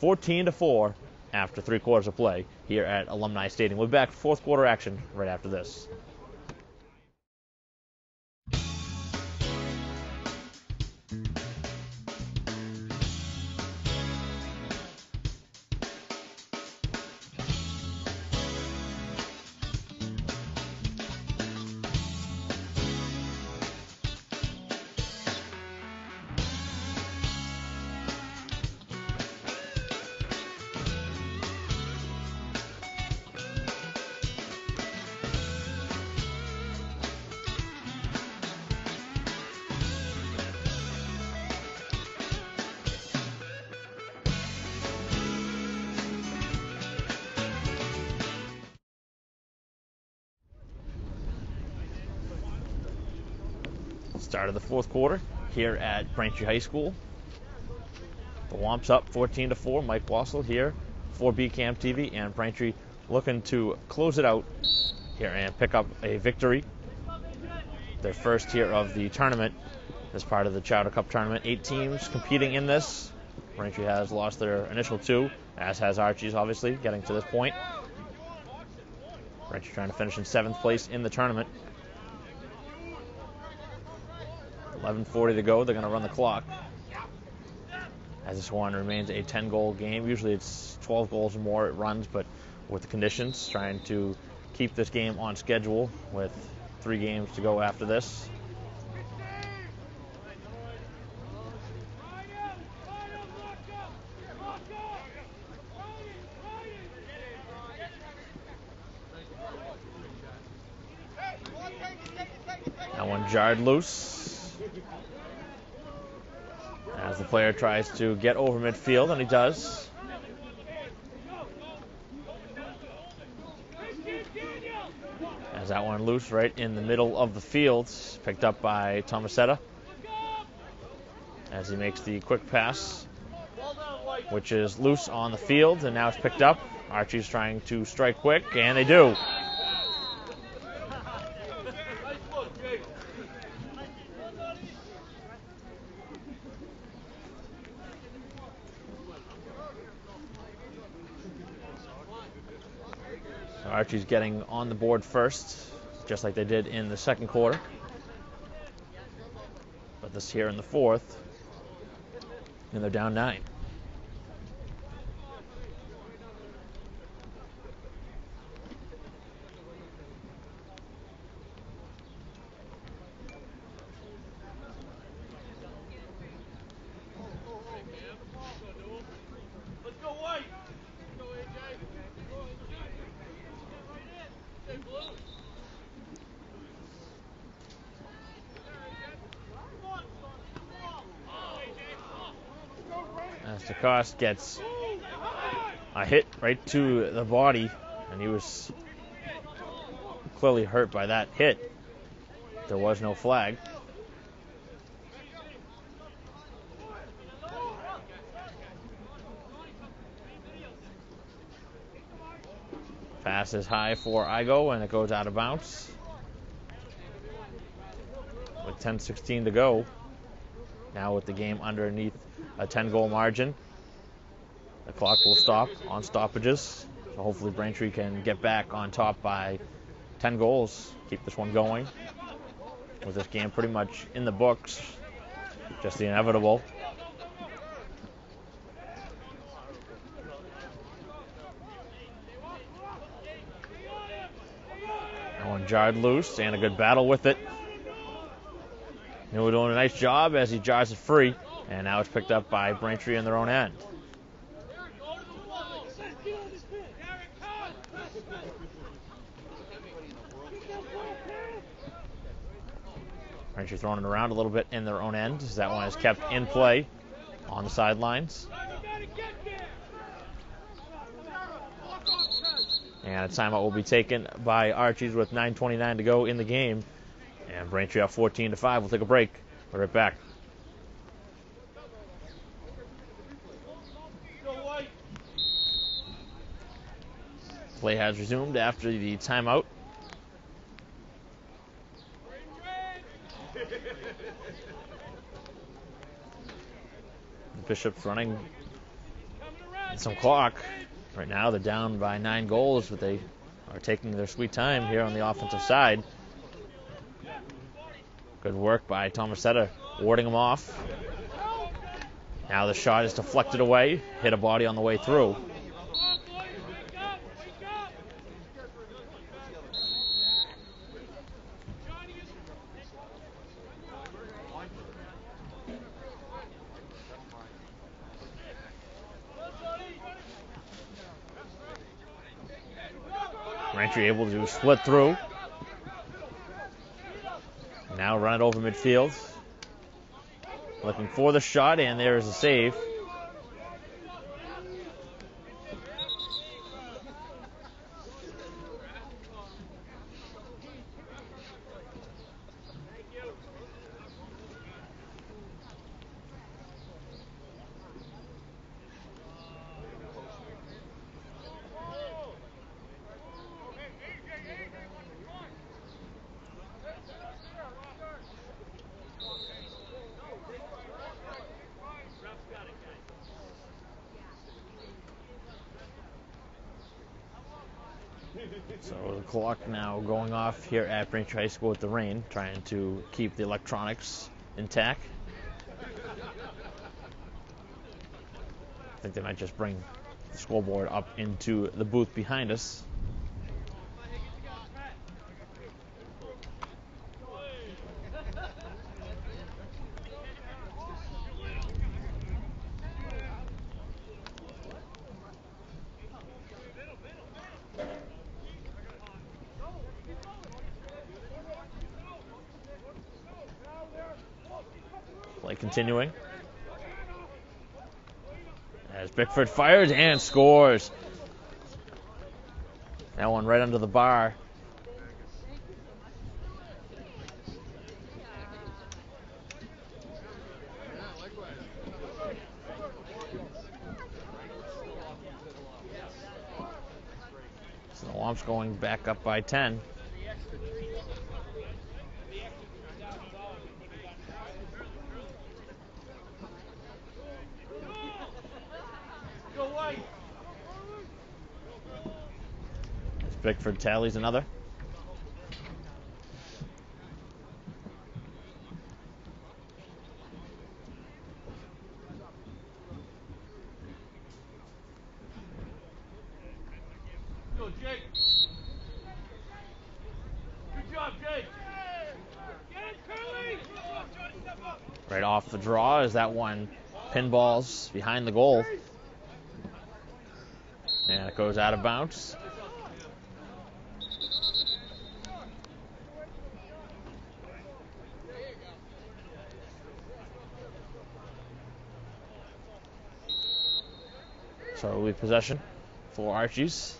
14-4 after 3 quarters of play here at Alumni Stadium. We'll be back for fourth quarter action right after this. Start of the fourth quarter here at Braintree High School. The Womps up 14-4. Mike Wassel here for BCAM TV, and Braintree looking to close it out here and pick up a victory. Their first here of the tournament as part of the Chowder Cup tournament. 8 teams competing in this. Braintree has lost their initial 2, as has Archies, obviously, getting to this point. Braintree trying to finish in 7th place in the tournament. 11:40 to go. They're going to run the clock, as this one remains a 10-goal game. Usually it's 12 goals or more it runs, but with the conditions, trying to keep this game on schedule with 3 games to go after this. That one jarred loose as the player tries to get over midfield, and he does. As that one loose right in the middle of the field, picked up by Tomasetta as he makes the quick pass, which is loose on the field, and now it's picked up. Archie's trying to strike quick, and they do. Archies getting on the board first, just like they did in the second quarter. But this here in the fourth, and they're down 9. As Lacrosse gets a hit right to the body, and he was clearly hurt by that hit. There was no flag. Pass is high for Igo, and it goes out of bounds. With 10:16 to go. Now with the game underneath a 10-goal margin. The clock will stop on stoppages. So hopefully Braintree can get back on top by 10 goals. Keep this one going. With this game pretty much in the books. Just the inevitable. That one jarred loose, and a good battle with it. We're doing a nice job as he jars it free, and now it's picked up by Braintree in their own end. Braintree throwing it around a little bit in their own end, as that one is kept in play on the sidelines. And a timeout will be taken by Archies with 9:29 to go in the game. And Braintree up 14-5. We'll take a break. We're right back. Play has resumed after the timeout. The Bishop's running some clock. Right now they're down by 9 goals, but they are taking their sweet time here on the offensive side. Good work by Tomasetta, warding him off. Now the shot is deflected away, hit a body on the way through. Braintree able to split through. Now run it over midfield. Looking for the shot, and there is a save. So the clock now going off here at Braintree High School with the rain, trying to keep the electronics intact. I think they might just bring the scoreboard up into the booth behind us. Play continuing. As Bickford fires and scores. That one right under the bar. So the Womps going back up by 10. Bickford tallies another. Go, Jake. Good job, Jake. Get it, Curly. Right off the draw as that one pinballs behind the goal. And it goes out of bounds. So it'll be possession for Archies.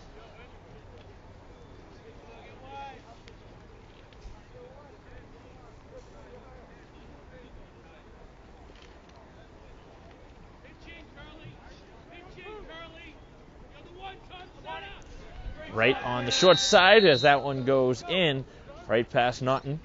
Right on the short side as that one goes in, right past Naughton.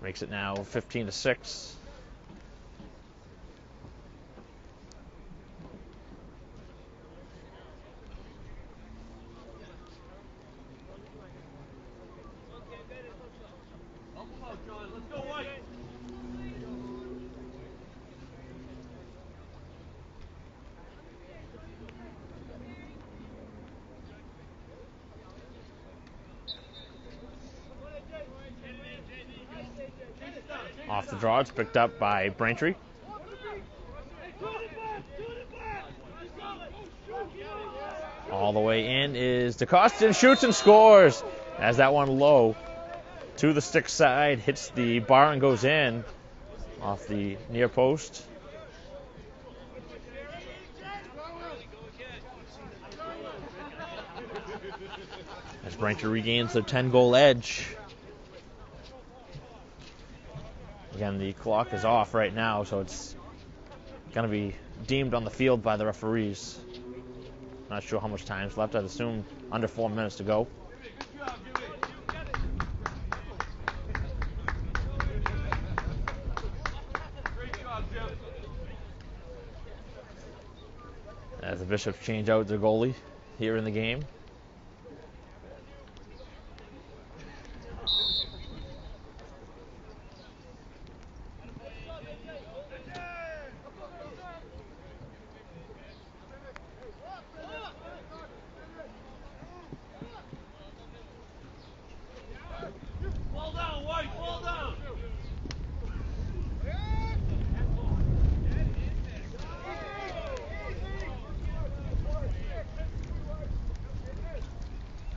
Makes it now 15-6. Off the draw, it's picked up by Braintree. All the way in is DeCosta, shoots and scores as that one low to the stick side, hits the bar and goes in off the near post. As Braintree regains their 10-goal edge. Again, the clock is off right now, so it's going to be deemed on the field by the referees. Not sure how much time's left. I'd assume under 4 minutes to go. As the Bishops change out their goalie here in the game.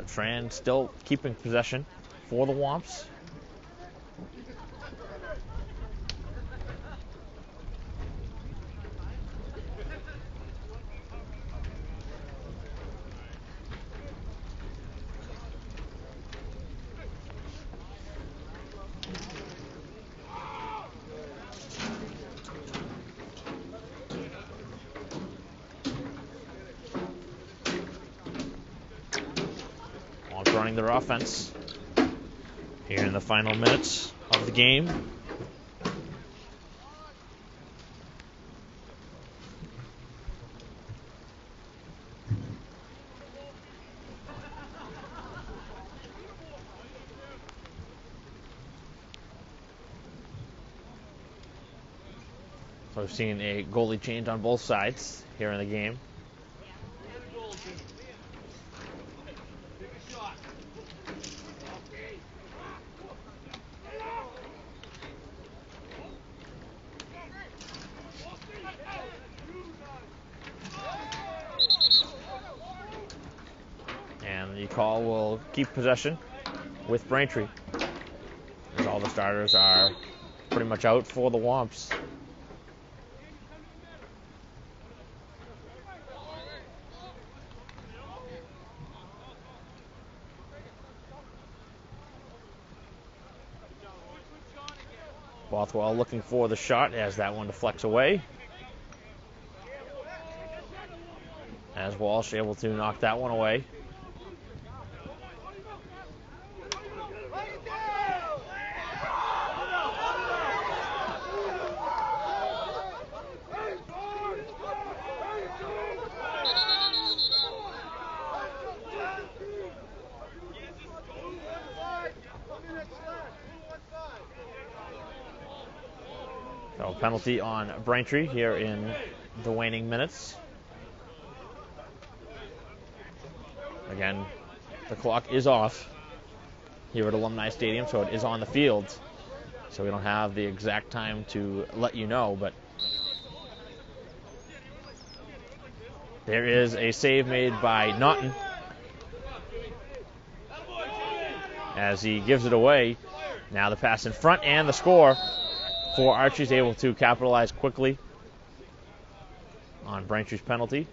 Tran still keeping possession for the Womps. Running their offense here in the final minutes of the game. So we've seen a goalie change on both sides here in the game. The call will keep possession with Braintree, as all the starters are pretty much out for the Womps. Bothwell looking for the shot as that one deflects away. As Walsh able to knock that one away. Penalty on Braintree here in the waning minutes. Again, the clock is off here at Alumni Stadium, so it is on the field. So we don't have the exact time to let you know, but there is a save made by Naughton as he gives it away. Now the pass in front and the score for Archies, able to capitalize quickly on Braintree's penalty.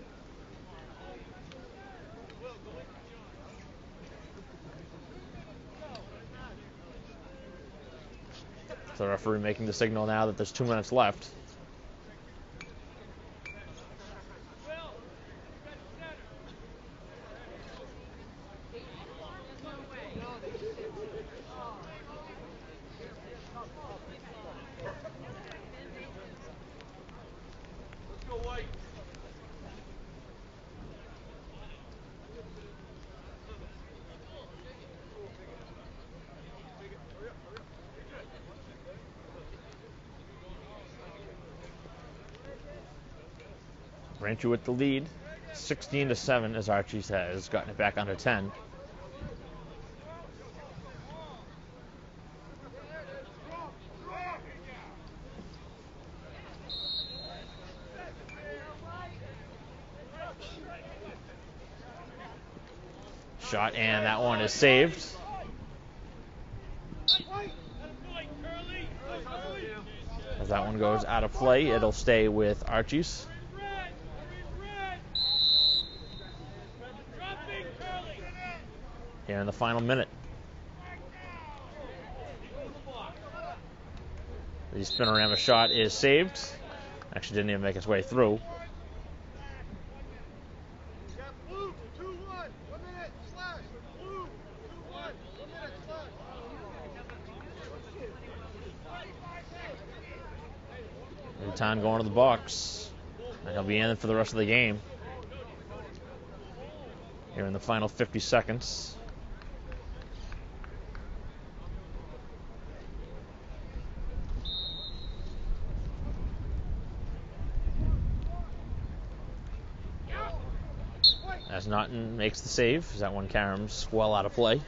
So the referee making the signal now that there's 2 minutes left. Braintree with the lead, 16-7, as Archies has gotten it back under 10. Shot, and that one is saved. As that one goes out of play, it'll stay with Archies. Here in the final minute. The spinorama shot is saved. Actually didn't even make its way through. Time going to the box. And he'll be in for the rest of the game. Here in the final 50 seconds. As Naughton makes the save, as that one caroms well out of play.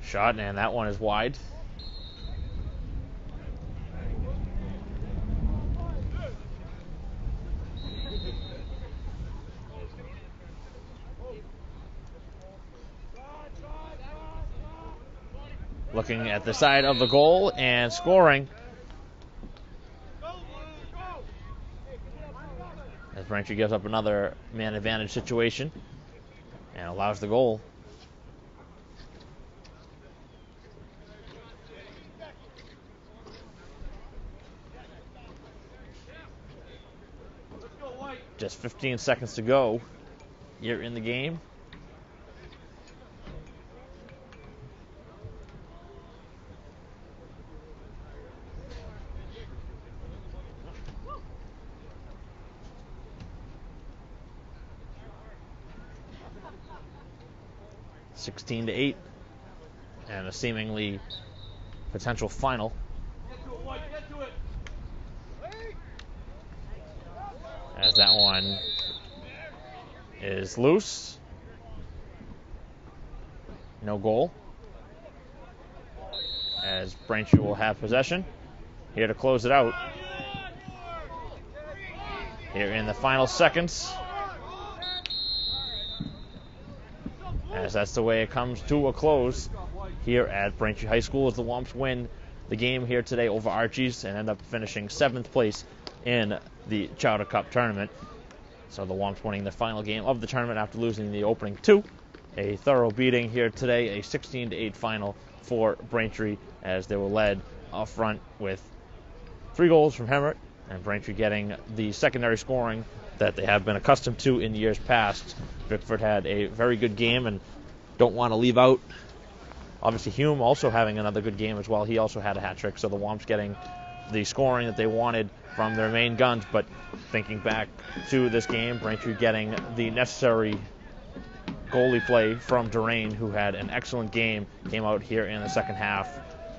Shot, and that one is wide. Looking at the side of the goal and scoring. As Braintree gives up another man advantage situation and allows the goal. Just 15 seconds to go here in the game. (16-8), and a seemingly potential final. As that one is loose. No goal. As Braintree will have possession. Here to close it out. Here in the final seconds. As that's the way it comes to a close here at Braintree High School, as the Womps win the game here today over Archies and end up finishing 7th place in the Chowder Cup tournament. So the Womps winning the final game of the tournament after losing the opening 2. A thorough beating here today, a 16-8 final for Braintree, as they were led up front with 3 goals from Hemmert, and Braintree getting the secondary scoring that they have been accustomed to in years past. Bickford had a very good game, and don't want to leave out, obviously, Hume also having another good game as well. He also had a hat trick, so the Womps getting the scoring that they wanted from their main guns. But thinking back to this game, Braintree getting the necessary goalie play from Durain, who had an excellent game, came out here in the second half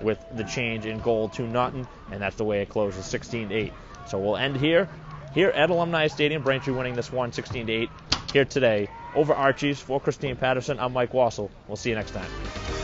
with the change in goal to Naughton, and that's the way it closes, 16-8. So we'll end here at Alumni Stadium. Braintree winning this one, 16-8, here today over Archies. For Christine Patterson, I'm Mike Wassel. We'll see you next time.